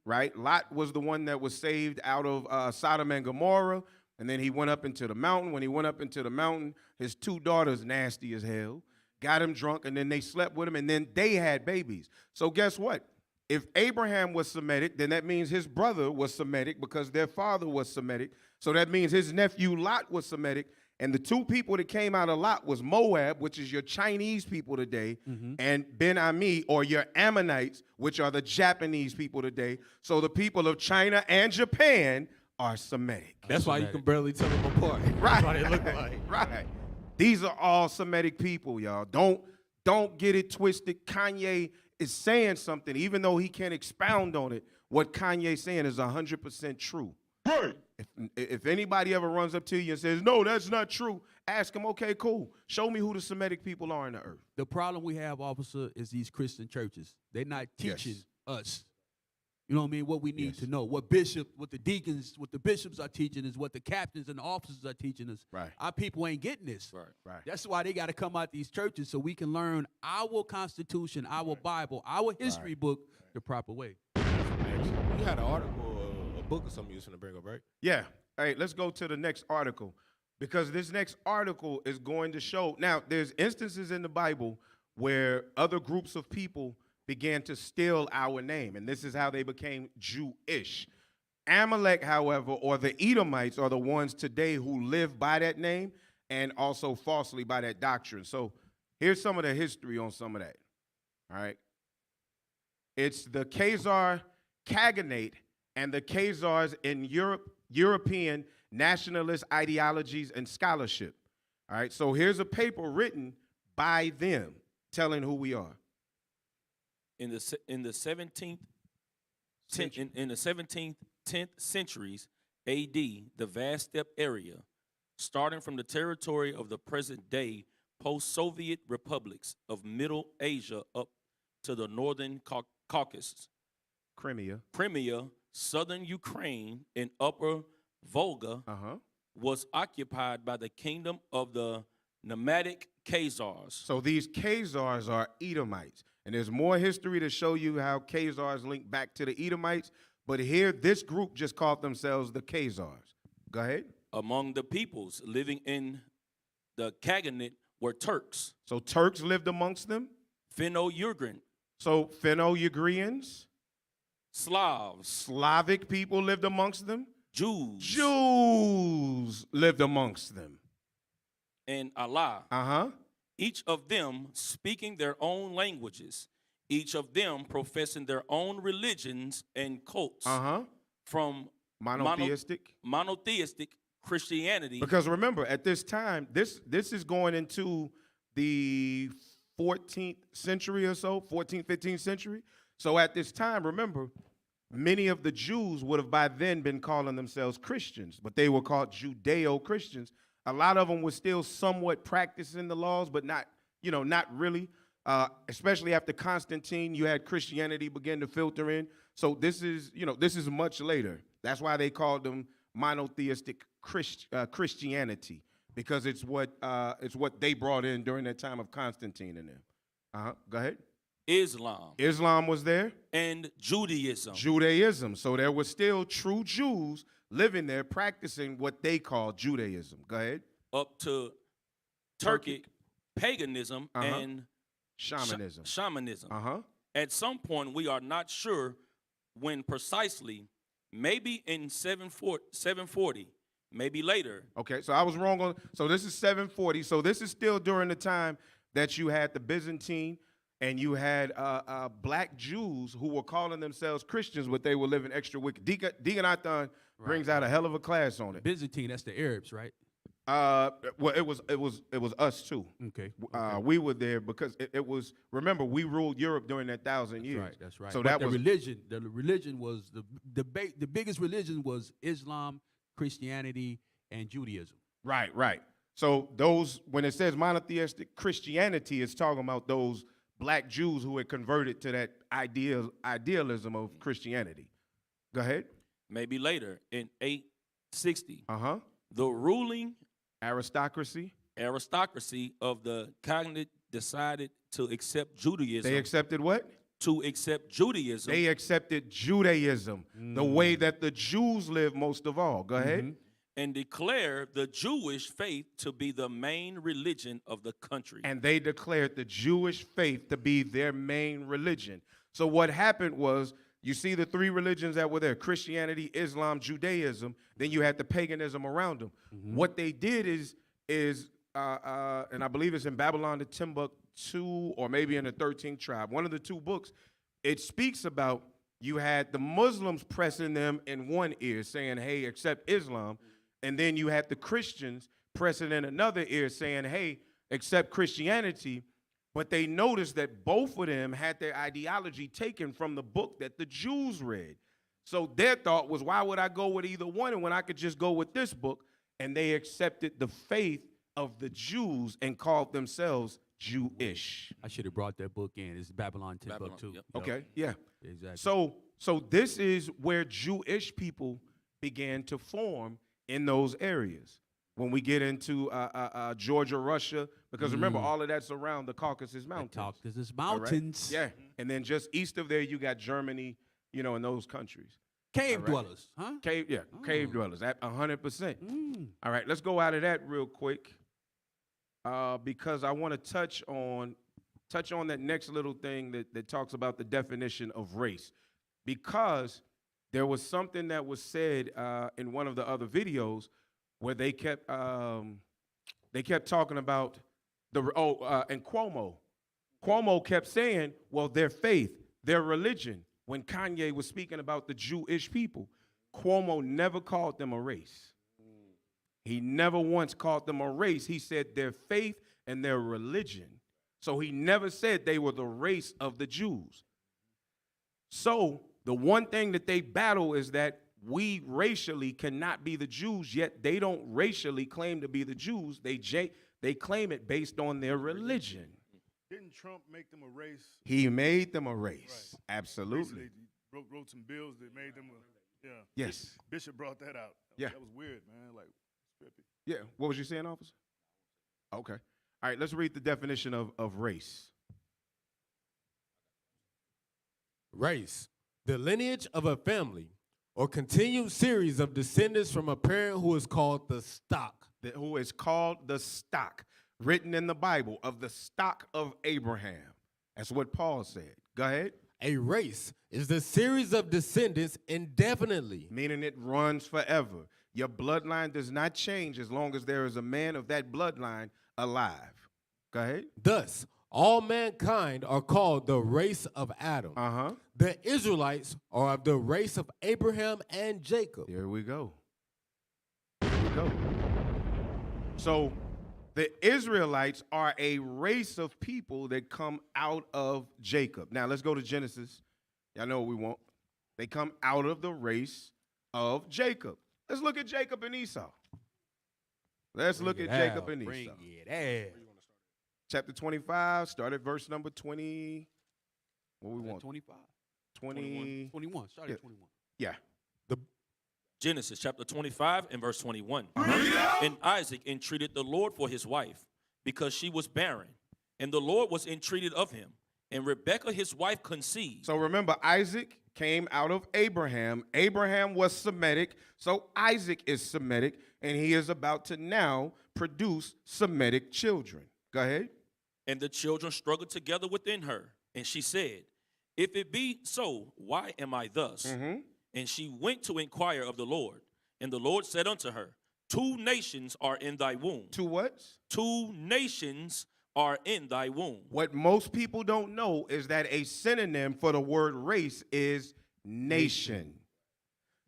right? Lot was the one that was saved out of Sodom and Gomorrah. And then he went up into the mountain. When he went up into the mountain, his two daughters, nasty as hell, got him drunk, and then they slept with him, and then they had babies. So guess what? If Abraham was Semitic, then that means his brother was Semitic because their father was Semitic. So that means his nephew Lot was Semitic. And the two people that came out of Lot was Moab, which is your Chinese people today, and Ben-Ami, or your Ammonites, which are the Japanese people today. So the people of China and Japan are Semitic. That's why you can barely tell them apart. Right. That's what they look like. Right. These are all Semitic people, y'all. Don't get it twisted. Kanye is saying something, even though he can't expound on it. What Kanye's saying is 100% true. Right. If anybody ever runs up to you and says, no, that's not true, ask him, okay, cool. Show me who the Semitic people are on the earth. The problem we have, officer, is these Christian churches. They're not teaching us. You know what I mean? What we need to know. What the deacons, what the bishops are teaching is what the captains and the officers are teaching us. Right. Our people ain't getting this. Right. That's why they got to come out these churches so we can learn our Constitution, our Bible, our history book the proper way. You had an article, a book or something you was going to bring up, right? Yeah. All right, let's go to the next article, because this next article is going to show. Now, there's instances in the Bible where other groups of people began to steal our name, and this is how they became Jewish. Amalek, however, or the Edomites, are the ones today who live by that name and also falsely by that doctrine. So here's some of the history on some of that. All right. It's the Khazar Khaganate and the Khazars in European nationalist ideologies and scholarship. All right. So here's a paper written by them telling who we are. In the 17th, 10th centuries AD, the vast steppe area, starting from the territory of the present-day post-Soviet republics of Middle Asia up to the northern Caucasus, Crimea, southern Ukraine, and upper Volga, was occupied by the kingdom of the nomadic Khazars. So these Khazars are Edomites. And there's more history to show you how Khazars link back to the Edomites. But here, this group just called themselves the Khazars. Go ahead. Among the peoples living in the Khaganate were Turks. So Turks lived amongst them? Finno-Ugrian. So Finno-Ugrians? Slavs. Slavic people lived amongst them. Jews. Jews lived amongst them. And Allah. Uh-huh. Each of them speaking their own languages. Each of them professing their own religions and cults. Uh-huh. From monotheistic Christianity. Because remember, at this time, this is going into the 14th century or so, 14th, 15th century. So at this time, remember, many of the Jews would have by then been calling themselves Christians, but they were called Judeo-Christians. A lot of them were still somewhat practicing the laws, but not really. Especially after Constantine, you had Christianity begin to filter in. So this is much later. That's why they called them monotheistic Christianity, because it's what they brought in during that time of Constantine and them. Go ahead. Islam was there. And Judaism. So there were still true Jews living there practicing what they call Judaism. Go ahead. Up to Turkic paganism and shamanism. At some point, we are not sure when precisely, maybe in 740, maybe later. Okay, so I was wrong so this is 740. So this is still during the time that you had the Byzantine and you had black Jews who were calling themselves Christians, but they were living extra wicked. Deacon Athan brings out a hell of a class on it. Byzantine, that's the Arabs, right? Well, it was us too. Okay. We were there because it was. Remember, we ruled Europe during that 1,000 years. That's right. So but that was religion. The religion was the biggest religion was Islam, Christianity, and Judaism. Right. So those, when it says monotheistic Christianity, it's talking about those black Jews who had converted to that idealism of Christianity. Go ahead. Maybe later in 860. The ruling aristocracy of the Cognate decided to accept Judaism. They accepted what? To accept Judaism. They accepted Judaism, the way that the Jews live most of all. Go ahead. And declare the Jewish faith to be the main religion of the country. And they declared the Jewish faith to be their main religion. So what happened was, you see the three religions that were there: Christianity, Islam, Judaism. Then you had the paganism around them. What they did is, and I believe it's in Babylon, the Timbuktu, or maybe in the 13th tribe, one of the two books, it speaks about you had the Muslims pressing them in one ear, saying, hey, accept Islam. And then you had the Christians pressing in another ear, saying, hey, accept Christianity. But they noticed that both of them had their ideology taken from the book that the Jews read. So their thought was, why would I go with either one when I could just go with this book? And they accepted the faith of the Jews and called themselves Jewish. I should have brought that book in. It's Babylon Timbuktu. Yep. Okay, yeah. Exactly. So this is where Jewish people began to form in those areas. When we get into Georgia, Russia, because remember, all of that's around the Caucasus Mountains. Caucasus Mountains. Right? Yeah, and then just east of there, you got Germany, and those countries. Cave dwellers, huh? Cave dwellers, at 100%. All right, let's go out of that real quick, because I want to touch on that next little thing that talks about the definition of race, because there was something that was said in one of the other videos where they kept talking about and Cuomo kept saying, well, their faith, their religion. When Kanye was speaking about the Jewish people, Cuomo never called them a race. He never once called them a race. He said their faith and their religion. So he never said they were the race of the Jews. So the one thing that they battle is that we racially cannot be the Jews, yet they don't racially claim to be the Jews. They claim it based on their religion. Didn't Trump make them a race? He made them a race. Right. Absolutely. Basically, wrote some bills that made them Yes. Bishop brought that out. Yeah. That was weird, man. Like, trippy. Yeah. What was you saying, officer? Okay. All right, let's read the definition of race. Race, the lineage of a family or continued series of descendants from a parent who is called the stock. Who is called the stock, written in the Bible, of the stock of Abraham. That's what Paul said. Go ahead. A race is the series of descendants indefinitely. Meaning it runs forever. Your bloodline does not change as long as there is a man of that bloodline alive. Go ahead. Thus, all mankind are called the race of Adam. The Israelites are of the race of Abraham and Jacob. Here we go. Here we go. So the Israelites are a race of people that come out of Jacob. Now let's go to Genesis. Y'all know what we want. They come out of the race of Jacob. Let's look at Jacob and Esau. Let's look at Jacob and Esau. Bring it out. Chapter 25, start at verse number 20. What we want? 25. 21. Start at 21. Yeah. Genesis chapter 25 and verse 21. And Isaac entreated the Lord for his wife, because she was barren. And the Lord was entreated of him. And Rebekah his wife conceived. So remember, Isaac came out of Abraham. Abraham was Semitic, so Isaac is Semitic, and he is about to now produce Semitic children. Go ahead. And the children struggled together within her. And she said, if it be so, why am I thus? And she went to inquire of the Lord. And the Lord said unto her, 2 nations are in thy womb. 2 what? 2 nations are in thy womb. What most people don't know is that a synonym for the word race is nation.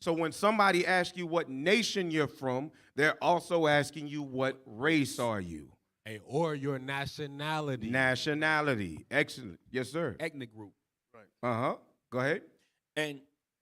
So when somebody asks you what nation you're from, they're also asking you what race are you? Or your nationality. Nationality. Excellent. Yes, sir. Ethnic group. Right. Go ahead.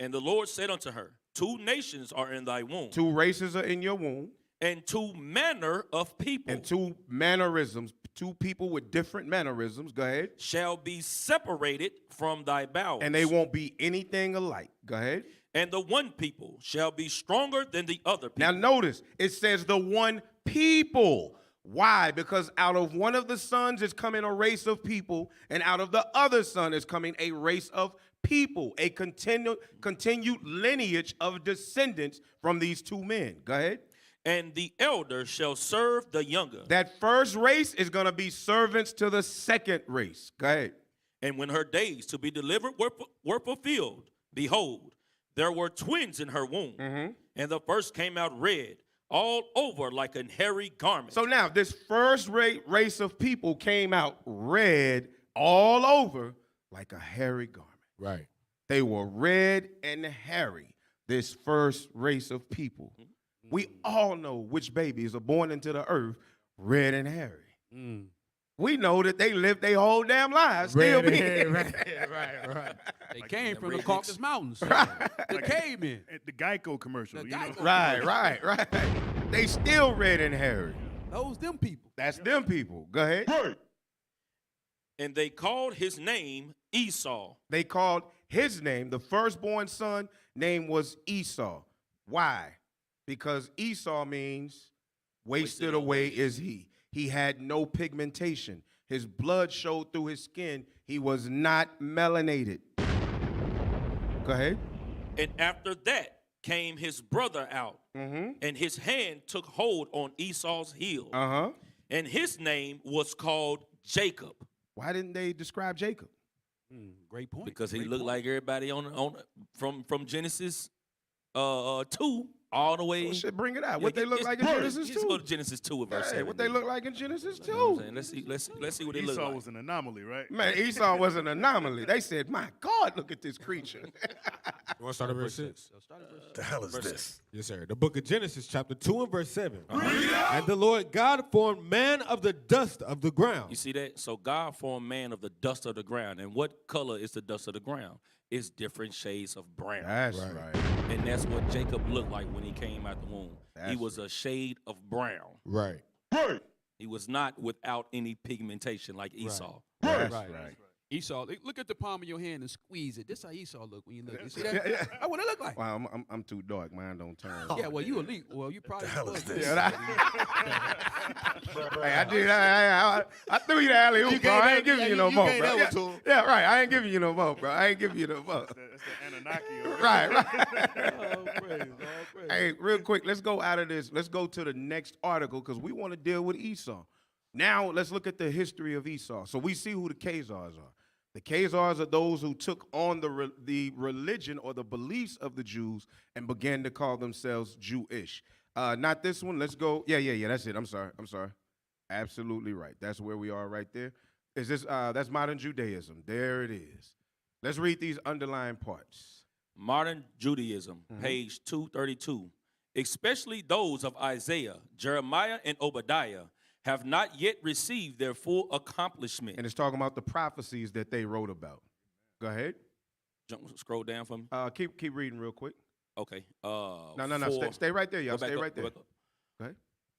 And the Lord said unto her, 2 nations are in thy womb. 2 races are in your womb. And 2 manner of people. And 2 mannerisms. 2 people with different mannerisms. Go ahead. Shall be separated from thy bowels. And they won't be anything alike. Go ahead. And the one people shall be stronger than the other people. Now notice, it says the one people. Why? Because out of one of the sons is coming a race of people, and out of the other son is coming a race of people, a continued lineage of descendants from these 2 men. Go ahead. And the elder shall serve the younger. That first race is going to be servants to the second race. Go ahead. And when her days to be delivered were fulfilled, behold, there were twins in her womb. And the first came out red, all over like a hairy garment. So now this first race of people came out red all over like a hairy garment. Right. They were red and hairy, this first race of people. We all know which babies are born into the earth red and hairy. We know that they lived their whole damn lives still being. Right. They came from the Caucasus Mountains. The cavemen. The Geico commercial. Right. They still red and hairy. Those them people. That's them people. Go ahead. And they called his name Esau. They called his name, the firstborn son, name was Esau. Why? Because Esau means wasted away is he. He had no pigmentation. His blood showed through his skin. He was not melanated. Go ahead. And after that came his brother out, and his hand took hold on Esau's heel. And his name was called Jacob. Why didn't they describe Jacob? Great point. Because he looked like everybody on from Genesis 2 all the way. Well, shit, bring it out. What they look like in Genesis 2? Let's go to Genesis 2 and verse 7. What they look like in Genesis 2? You know what I'm saying? Let's see what they look like. Esau was an anomaly, right? Man, Esau was an anomaly. They said, my God, look at this creature. You want to start at verse 6? The hell is this? Yes, sir. The book of Genesis, chapter 2 and verse 7. And the Lord God formed man of the dust of the ground. You see that? So God formed man of the dust of the ground. And what color is the dust of the ground? It's different shades of brown. That's right. And that's what Jacob looked like when he came out the womb. He was a shade of brown. Right. He was not without any pigmentation like Esau. Right. Esau, look at the palm of your hand and squeeze it. This how Esau look when you look. You see that? That's what it look like. Well, I'm too dark. Mine don't turn. Yeah, well, you elite. Well, you probably. The hell is this? Hey, I did. I threw you the alley oop, bro. I ain't giving you no more, bro. Yeah, right. I ain't giving you no more, bro. I ain't giving you no more. That's the Anunnaki. Right. All praise. Hey, real quick, let's go out of this. Let's go to the next article because we want to deal with Esau. Now, let's look at the history of Esau. So we see who the Khazars are. The Khazars are those who took on the religion or the beliefs of the Jews and began to call themselves Jewish. Not this one. Let's go. Yeah. That's it. I'm sorry. Absolutely right. That's where we are right there. Is this? That's modern Judaism. There it is. Let's read these underlying parts. Modern Judaism, page 232. Especially those of Isaiah, Jeremiah, and Obadiah have not yet received their full accomplishment. And it's talking about the prophecies that they wrote about. Go ahead. Scroll down for me. Keep reading real quick. Okay. No. Stay right there, y'all. Stay right there. Go ahead.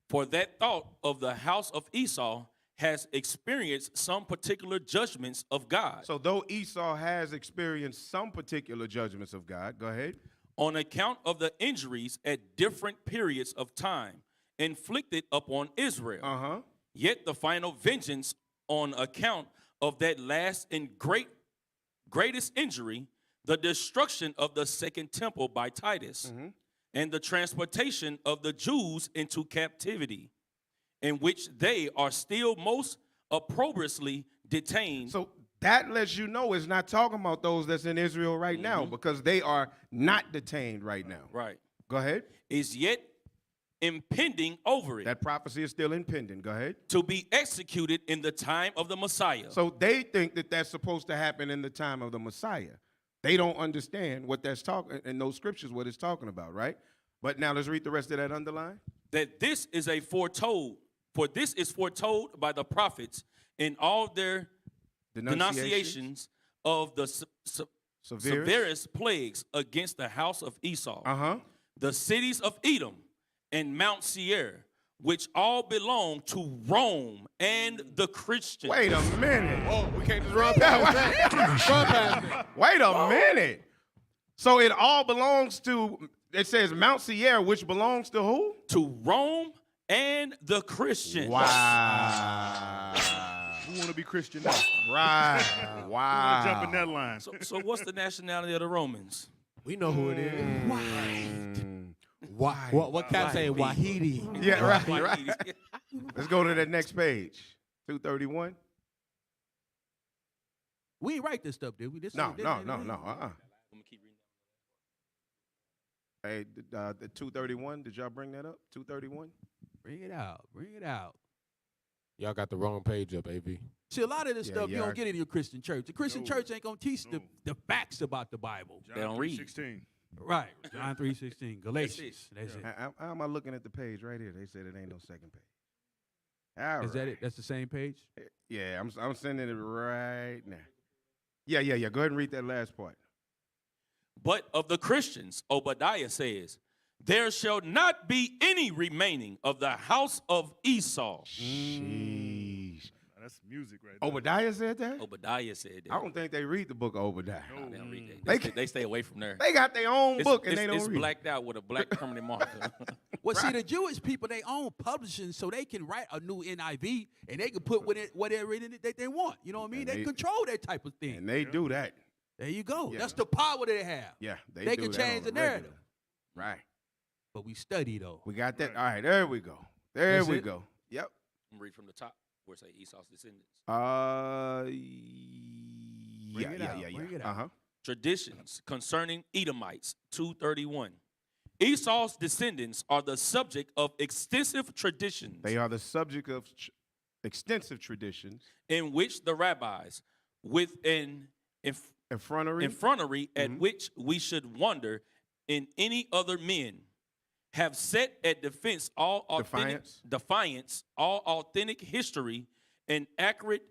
For that thought of the house of Esau has experienced some particular judgments of God. So though Esau has experienced some particular judgments of God, go ahead. On account of the injuries at different periods of time inflicted upon Israel. Yet the final vengeance on account of that last and greatest injury, the destruction of the second temple by Titus, and the transportation of the Jews into captivity, in which they are still most opprobriously detained. So that lets you know it's not talking about those that's in Israel right now, because they are not detained right now. Right. Go ahead. Is yet impending over it. That prophecy is still impending. Go ahead. To be executed in the time of the Messiah. So they think that that's supposed to happen in the time of the Messiah. They don't understand what that's talking in those scriptures, what it's talking about, right? But now let's read the rest of that underline. That this is a foretold, for this is foretold by the prophets in all their denunciations of the severest plagues against the house of Esau, the cities of Edom and Mount Seir, which all belong to Rome and the Christians. Wait a minute. Whoa, we can't just run past that. Wait a minute. So it all belongs to, it says Mount Seir, which belongs to who? To Rome and the Christians. Wow. We want to be Christian now. Right. We want to jump in that line. So what's the nationality of the Romans? We know who it is. Why? What can I say? Wahidi. Yeah, right. Let's go to that next page. 231. We ain't write this stuff, did we? No. Hey, the 231, did y'all bring that up? 231? Bring it out. Y'all got the wrong page up, AV. See, a lot of this stuff you don't get in your Christian church. The Christian church ain't going to teach the facts about the Bible. They don't read. 16. Right. John 3:16. Galatians. That's it. How am I looking at the page right here? They said it ain't no second page. All Is that it? That's the same page? Yeah, I'm sending it right now. Yeah. Go ahead and read that last part. But of the Christians, Obadiah says, there shall not be any remaining of the house of Esau. Sheesh. That's music right there. Obadiah said that? Obadiah said that. I don't think they read the book of Obadiah. No, they don't read that. They stay away from there. They got their own book and they don't read. It's blacked out with a black permanent marker. Well, see, the Jewish people, they own publishing, so they can write a new NIV, and they can put whatever in it that they want. You know what I mean? They control that type of thing. And they do that. There you go. Yeah. That's the power they have. Yeah, they do can that change the on a regular. narrative. Right. But we study, though. We got that. All right, there we go. There we go. Yep. I'm read from the top where it say Esau's descendants. Yeah. Traditions concerning Edomites, 231. Esau's descendants are the subject of extensive traditions. They are the subject of extensive traditions in which the rabbis, with an effrontery at which we should wonder in any other men, have set at defense all defiance, all authentic history and accurate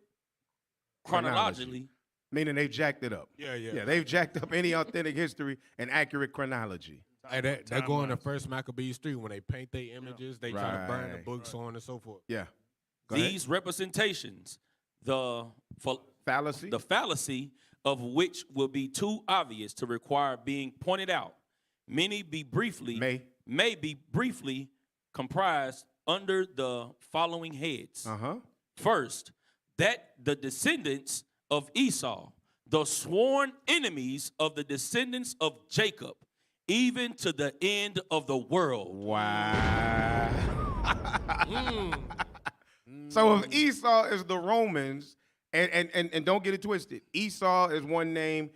chronologically. Meaning they've jacked it up. Yeah, they've jacked up any authentic history and accurate chronology. Hey, they go in the first Maccabees 3 when they paint their images, they try to burn the books, so on and so forth. Yeah. These representations, the fallacy of which will be too obvious to require being pointed out, may be briefly comprised under the following heads. First, that the descendants of Esau, the sworn enemies of the descendants of Jacob, even to the end of the world. Wow. So if Esau is the Romans And don't get it twisted. Esau is one name,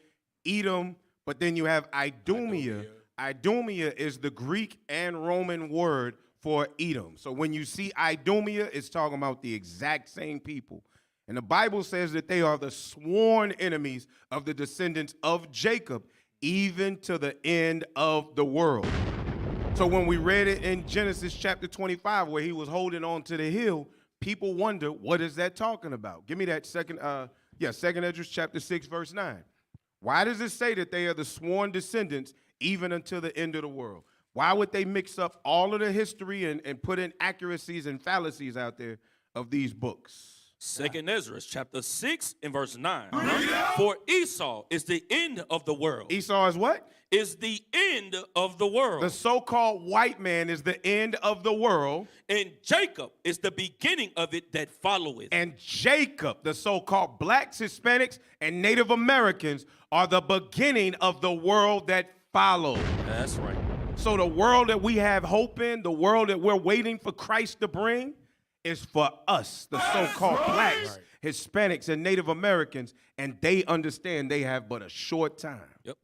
Edom, but then you have Idumea. Idumea is the Greek and Roman word for Edom. So when you see Idumea, it's talking about the exact same people. And the Bible says that they are the sworn enemies of the descendants of Jacob, even to the end of the world. So when we read it in Genesis chapter 25, where he was holding on to the hill, people wonder, what is that talking about? Give me that second Esdras chapter 6, verse 9. Why does it say that they are the sworn descendants even until the end of the world? Why would they mix up all of the history and put in accuracies and fallacies out there of these books? Second Esdras chapter 6 and verse 9. For Esau is the end of the world. Esau is what? Is the end of the world. The so-called white man is the end of the world. And Jacob is the beginning of it that followeth. And Jacob, the so-called blacks, Hispanics, and Native Americans are the beginning of the world that follows. That's right. So the world that we have hope in, the world that we're waiting for Christ to bring, is for us, the so-called blacks, Hispanics, and Native Americans, and they understand they have but a short time. Yep.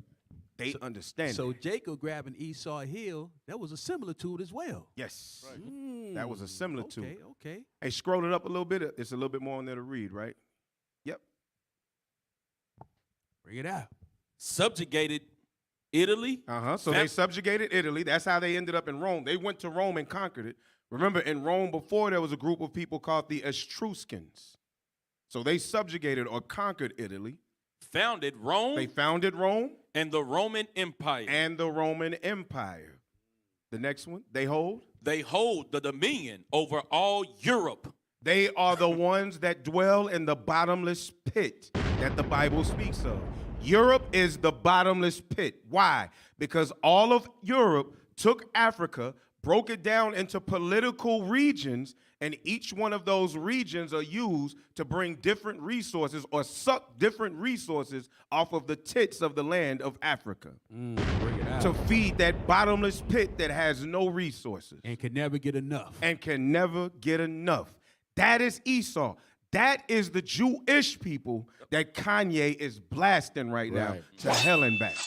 They understand. So Jacob grabbing Esau hill, that was a similitude as well. Yes. Right. That was a similitude. Okay. Hey, scroll it up a little bit. It's a little bit more on there to read, right? Yep. Bring it out. Subjugated Italy. So they subjugated Italy. That's how they ended up in Rome. They went to Rome and conquered it. Remember, in Rome before, there was a group of people called the Etruscans. So they subjugated or conquered Italy. Founded Rome. They founded Rome. And the Roman Empire. And the Roman Empire. The next one, they hold? They hold the dominion over all Europe. They are the ones that dwell in the bottomless pit that the Bible speaks of. Europe is the bottomless pit. Why? Because all of Europe took Africa, broke it down into political regions, and each one of those regions are used to bring different resources or suck different resources off of the tits of the land of Africa. Bring it out. To feed that bottomless pit that has no resources. And can never get enough. And can never get enough. That is Esau. That is the Jewish people that Kanye is blasting right now to hell and back.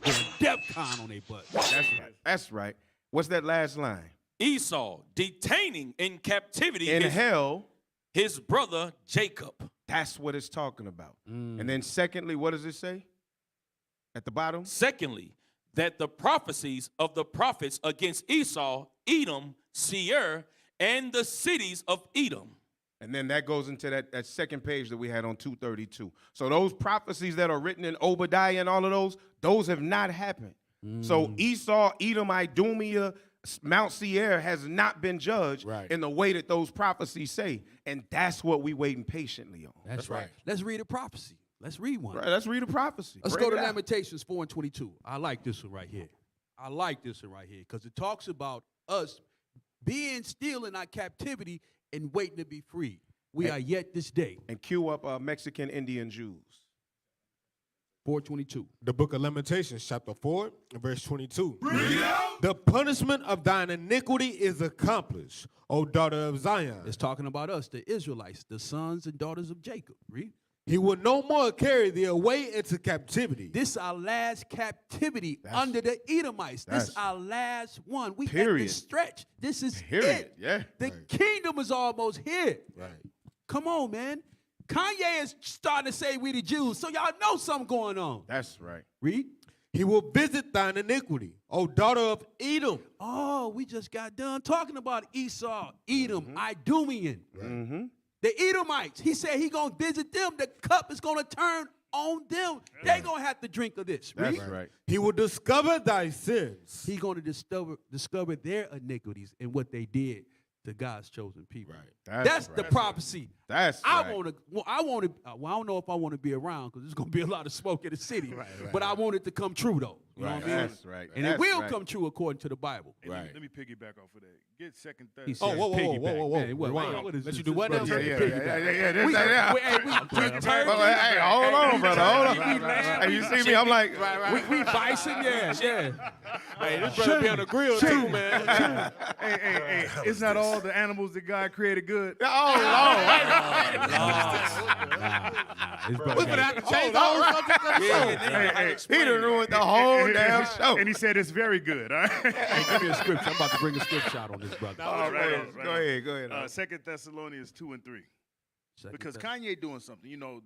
Defcon on their butt. That's right. That's right. What's that last line? Esau detaining in captivity in hell his brother Jacob. That's what it's talking about. And then secondly, what does it say at the bottom? Secondly, that the prophecies of the prophets against Esau, Edom, Seir, and the cities of Edom. And then that goes into that second page that we had on 232. So those prophecies that are written in Obadiah and all of those have not happened. So Esau, Edom, Idumea, Mount Seir has not been judged in the way that those prophecies say. And that's what we waiting patiently on. That's right. Let's read a prophecy. Let's read one. Right, let's read a prophecy. Let's go to Lamentations 4:22. I like this one right here. I like this one right here because it talks about us being still in our captivity and waiting to be free. We are yet this day. And cue up Mexican Indian Jews. 4:22. The book of Lamentations, chapter 4, verse 22. The punishment of thine iniquity is accomplished, O daughter of Zion. It's talking about us, the Israelites, the sons and daughters of Jacob. Read. He will no more carry thee away into captivity. This is our last captivity under the Edomites. This is our last one. We had to stretch. This is it. Yeah. The kingdom is almost here. Right. Come on, man. Kanye is starting to say we the Jews, so y'all know something going on. That's right. Read. He will visit thine iniquity, O daughter of Edom. Oh, we just got done talking about Esau, Edom, Idumean. Mm-hmm. The Edomites. He said he going to visit them. The cup is going to turn on them. They going to have to drink of this. That's right. He will discover thy sins. He's going to discover their iniquities and what they did to God's chosen people. Right. That's the prophecy. That's I want to. Well, I don't know if I want to be around because there's going to be a lot of smoke in the city. But I want it to come true though. You know what I mean? That's right. And it will come true according to the Bible. Hey, let me piggyback off of that. Get second, third. He said whoa. Man, what is Let this? you do what now? Yeah. Hey, hold on, brother. Hold on. Hey, you see me? I'm like, we bison, yeah. Hey, this brother be on the grill too, man. Hey, it's not all the animals that God created good. oh, Lord. His We're brother gonna got have to change the whole subject of the show. He done ruined the whole damn show. And he said it's very good. All right? Hey, give me a scripture. I'm about to bring a scripture out on this brother. All right. Go ahead. 2 Thessalonians 2 and 3. Because Kanye doing something. You know,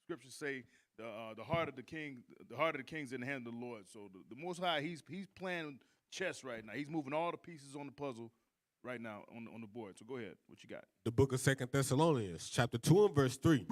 scriptures say the heart of the king's in the hand of the Lord. So the Most High, he's playing chess right now. He's moving all the pieces on the puzzle right now on the board. So go ahead. What you got? The book of 2 Thessalonians, chapter 2 and verse 3.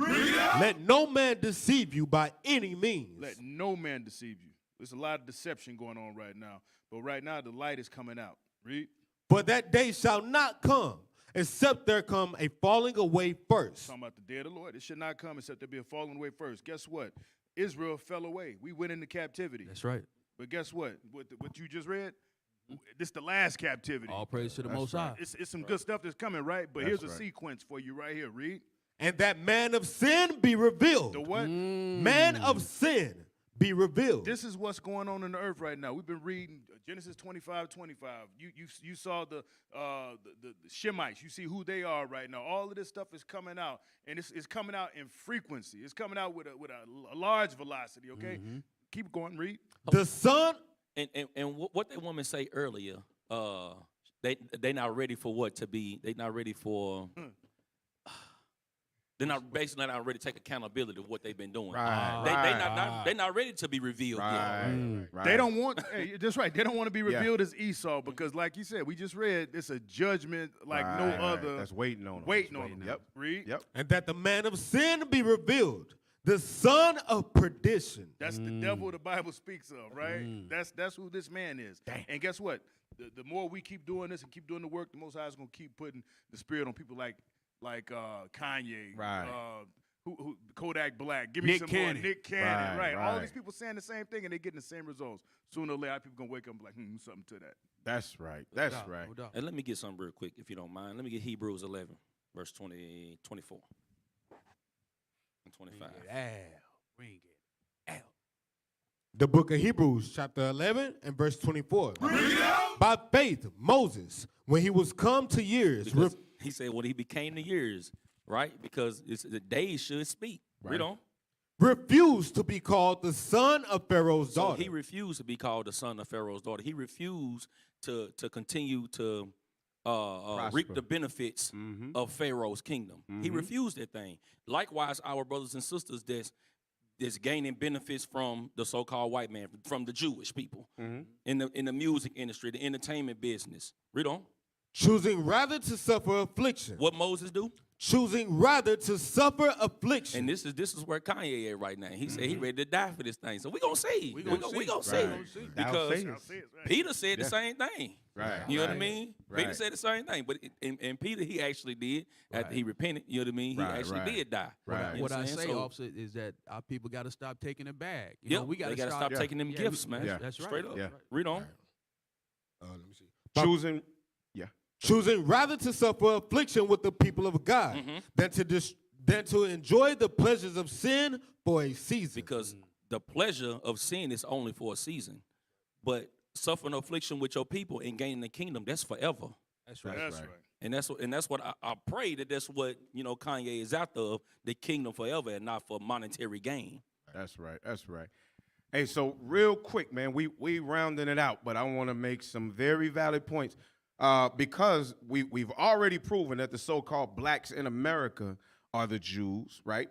Let no man deceive you by any means. Let no man deceive you. There's a lot of deception going on right now. But right now, the light is coming out. Read. For that day shall not come, except there come a falling away first. Talking about the day of the Lord. It should not come except there be a falling away first. Guess what? Israel fell away. We went into captivity. That's right. But guess what? What you just read? This the last captivity. All praise to the Most High. It's some good stuff that's coming, right? But here's a sequence for you right here. Read. And that man of sin be revealed. The what? Man of sin be revealed. This is what's going on in the earth right now. We've been reading Genesis 25:25. You saw the Semites. You see who they are right now. All of this stuff is coming out, and it's coming out in frequency. It's coming out with a large velocity. Okay, keep going. Read. The son. And what that woman say earlier, they not ready for what to be. They not ready for. They're not basically not ready to take accountability of what they've been doing. They're not ready to be revealed yet. They don't want. Hey, that's right. They don't want to be revealed as Esau because, like you said, we just read it's a judgment like no other. That's waiting on them. Waiting on them. Yep. Read. Yep. And that the man of sin be revealed, the son of perdition. That's the devil the Bible speaks of, right? That's who this man is. Damn. And guess what? The more we keep doing this and keep doing the work, the Most High is going to keep putting the spirit on people like Kanye, who Kodak Black, give me Nick some Cannon. more Nick Cannon, right? All right. these people saying the same thing and they're getting the same results. Sooner or later, people gonna wake up and be like, something to that. That's right. That's right. And let me get something real quick, if you don't mind. Let me get Hebrews 11, verse 20, 24, and 25. Bring it out. The book of Hebrews, chapter 11 and verse 24. By faith, Moses, when he was come to years, He said when he became the years, right? Because the days should speak. Right. Read on. refused to be called the son of Pharaoh's So daughter. he refused to be called the son of Pharaoh's daughter. He refused to continue to reap the benefits of Pharaoh's kingdom. He refused that thing. Likewise, our brothers and sisters that's gaining benefits from the so-called white man, from the Jewish people, in the music industry, the entertainment business. Read on. Choosing rather to suffer affliction. What Moses do? Choosing rather to suffer affliction. And this is where Kanye at right now. He said he ready to die for this thing. So we gonna see. We gonna see. Because Peter said the same thing. Right. You know what I mean? Peter said the same thing. But and Peter, he actually did. After he repented, you know what I mean? He actually did die. Right. You know What I say, so, Officer, is that our people got to stop taking it back. You Yep, know, we they gotta stop taking them gifts, man. That's right. Straight up. Yeah. Read on. Let me see. Choosing, Choosing rather to suffer affliction with the people of God than to enjoy the pleasures of sin for a season. Because the pleasure of sin is only for a season. But suffering affliction with your people and gaining the kingdom, that's forever. That's right. That's right. And that's what I pray that that's what, Kanye is after, of the kingdom forever and not for monetary gain. That's right. That's right. Hey, so real quick, man, we rounding it out, but I want to make some very valid points. Because we've already proven that the so-called blacks in America are the Jews, right?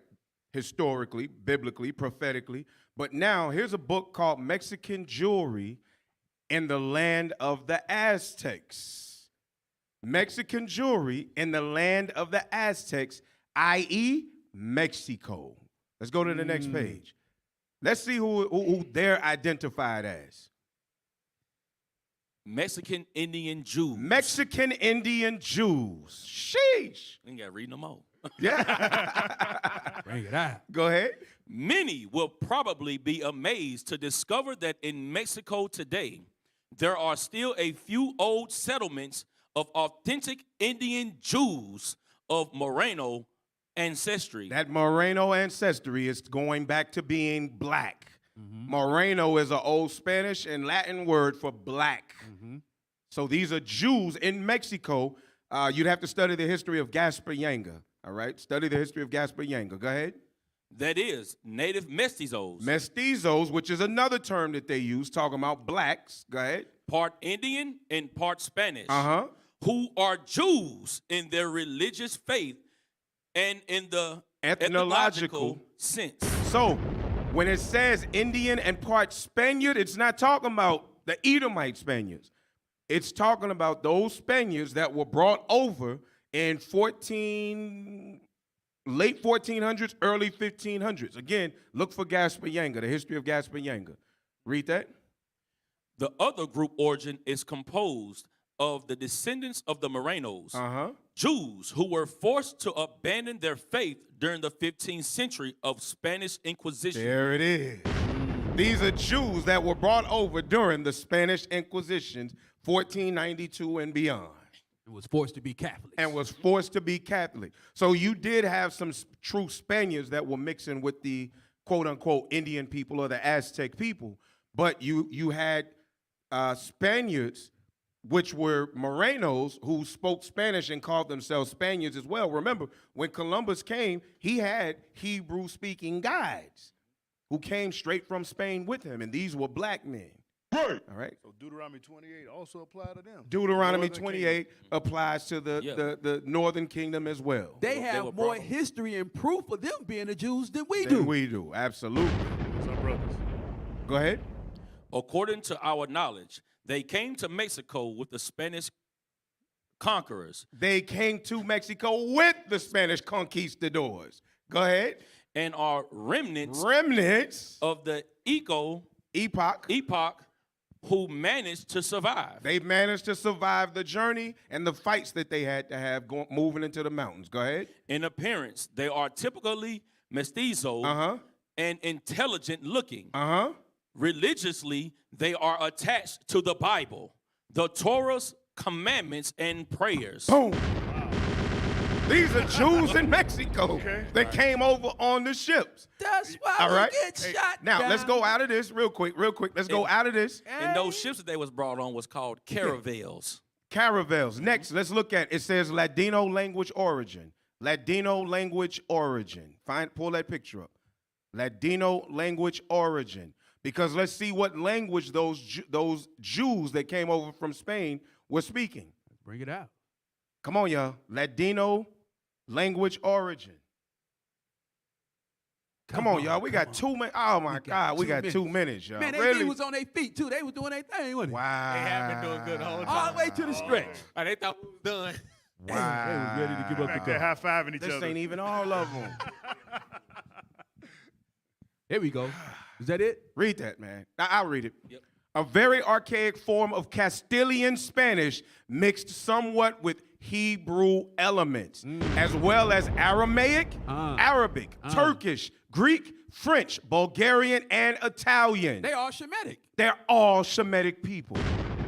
Historically, biblically, prophetically. But now here's a book called Mexican Jewelry in the Land of the Aztecs. Mexican Jewelry in the Land of the Aztecs, i.e. Mexico. Let's go to the next page. Let's see who they're identified as. Mexican Indian Jews. Mexican Indian Jews. Sheesh. You got to read them all. Yeah. Bring it out. Go ahead. Many will probably be amazed to discover that in Mexico today, there are still a few old settlements of authentic Indian Jews of Moreno ancestry. That Moreno ancestry is going back to being black. Moreno is an old Spanish and Latin word for black. So these are Jews in Mexico. You'd have to study the history of Gaspar Yanga, all right? Study the history of Gaspar Yanga. Go ahead. That is, native mestizos. Mestizos, which is another term that they use, talking about blacks. Go ahead. Part Indian and part Spanish. Uh-huh. Who are Jews in their religious faith and in the ethnological sense. So, when it says Indian and part Spaniard, it's not talking about the Edomite Spaniards. It's talking about those Spaniards that were brought over in late 1400s, early 1500s. Again, look for Gaspar Yanga, the history of Gaspar Yanga. Read that. The other group origin is composed of the descendants of the Morenos, Jews who were forced to abandon their faith during the 15th century of Spanish Inquisition. There it is. These are Jews that were brought over during the Spanish Inquisition, 1492 and beyond. And was forced to be Catholic. And was forced to be Catholic. So you did have some true Spaniards that were mixing with the quote-unquote Indian people or the Aztec people, but you had Spaniards, which were Morenos, who spoke Spanish and called themselves Spaniards as well. Remember, when Columbus came, he had Hebrew-speaking guides who came straight from Spain with him, and these were black men. Right. All right. So Deuteronomy 28 also apply to them. Deuteronomy 28 applies to the Northern Kingdom as well. They have more history and proof of them being the Jews than we do. We do, absolutely. What's up, brothers? Go ahead. According to our knowledge, they came to Mexico with the Spanish conquerors. They came to Mexico with the Spanish conquistadors. Go ahead. And are remnants of the epoch who managed to survive. They managed to survive the journey and the fights that they had to have moving into the mountains. Go ahead. In appearance, they are typically mestizo and intelligent looking. Religiously, they are attached to the Bible, the Torah's commandments and prayers. Boom. These are Jews in Mexico that came over on the ships. That's why we get shot Now, down. let's go out of this real quick. Let's go out of this. And those ships that they was brought on was called caravels. Caravels. Next, let's look at it. Says Ladino language origin. Ladino language origin. Pull that picture up. Ladino language origin. Because let's see what language those Jews that came over from Spain were speaking. Bring it out. Come on, y'all. Ladino language origin. Come on, y'all. We got 2 minutes. Oh, my God. We got 2 minutes, y'all. Man, they really? was on their feet, too. They was doing their thing, wasn't it? Wow. They have been doing good the whole time. All the way to the stretch. They thought we was done. Wow. They was ready to give up the They're high-fiving each This other. ain't even all of them. Here we go. Is that it? Read that, man. I'll read it. Yep. A very archaic form of Castilian Spanish mixed somewhat with Hebrew elements, as well as Aramaic, Arabic, Turkish, Greek, French, Bulgarian, and Italian. They are Shemitic. They're all Shemitic people.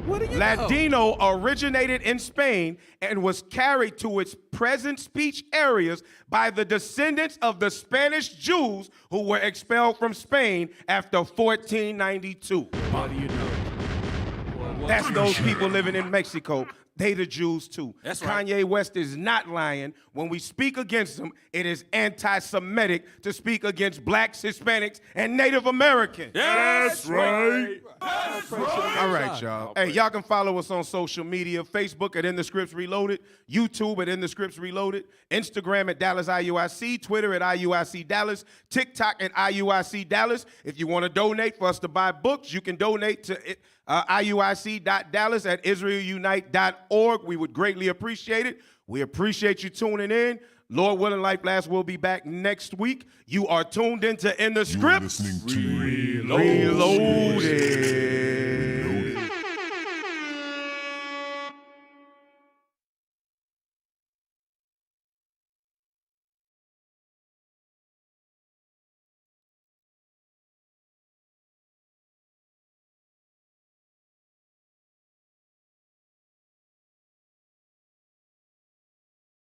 What do you Ladino originated in Spain and was carried to its present speech areas by the descendants of the Spanish Jews who were expelled from Spain after 1492. What do you know? That's those people living in Mexico. They the Jews too. That's right. Kanye West is not lying. When we speak against them, it is anti-Semitic to speak against blacks, Hispanics, and Native Americans. That's right. All right, y'all. Hey, y'all can follow us on social media. Facebook at In the Scripts Reloaded. YouTube at In the Scripts Reloaded. Instagram at Dallas IUIC. Twitter at IUIC Dallas. TikTok at IUIC Dallas. If you want to donate for us to buy books, you can donate to IUIC.Dallas at IsraelUnite.org. We would greatly appreciate it. We appreciate you tuning in. Lord willing, Life Last will be back next week. You are tuned into In the Scripts Reloaded.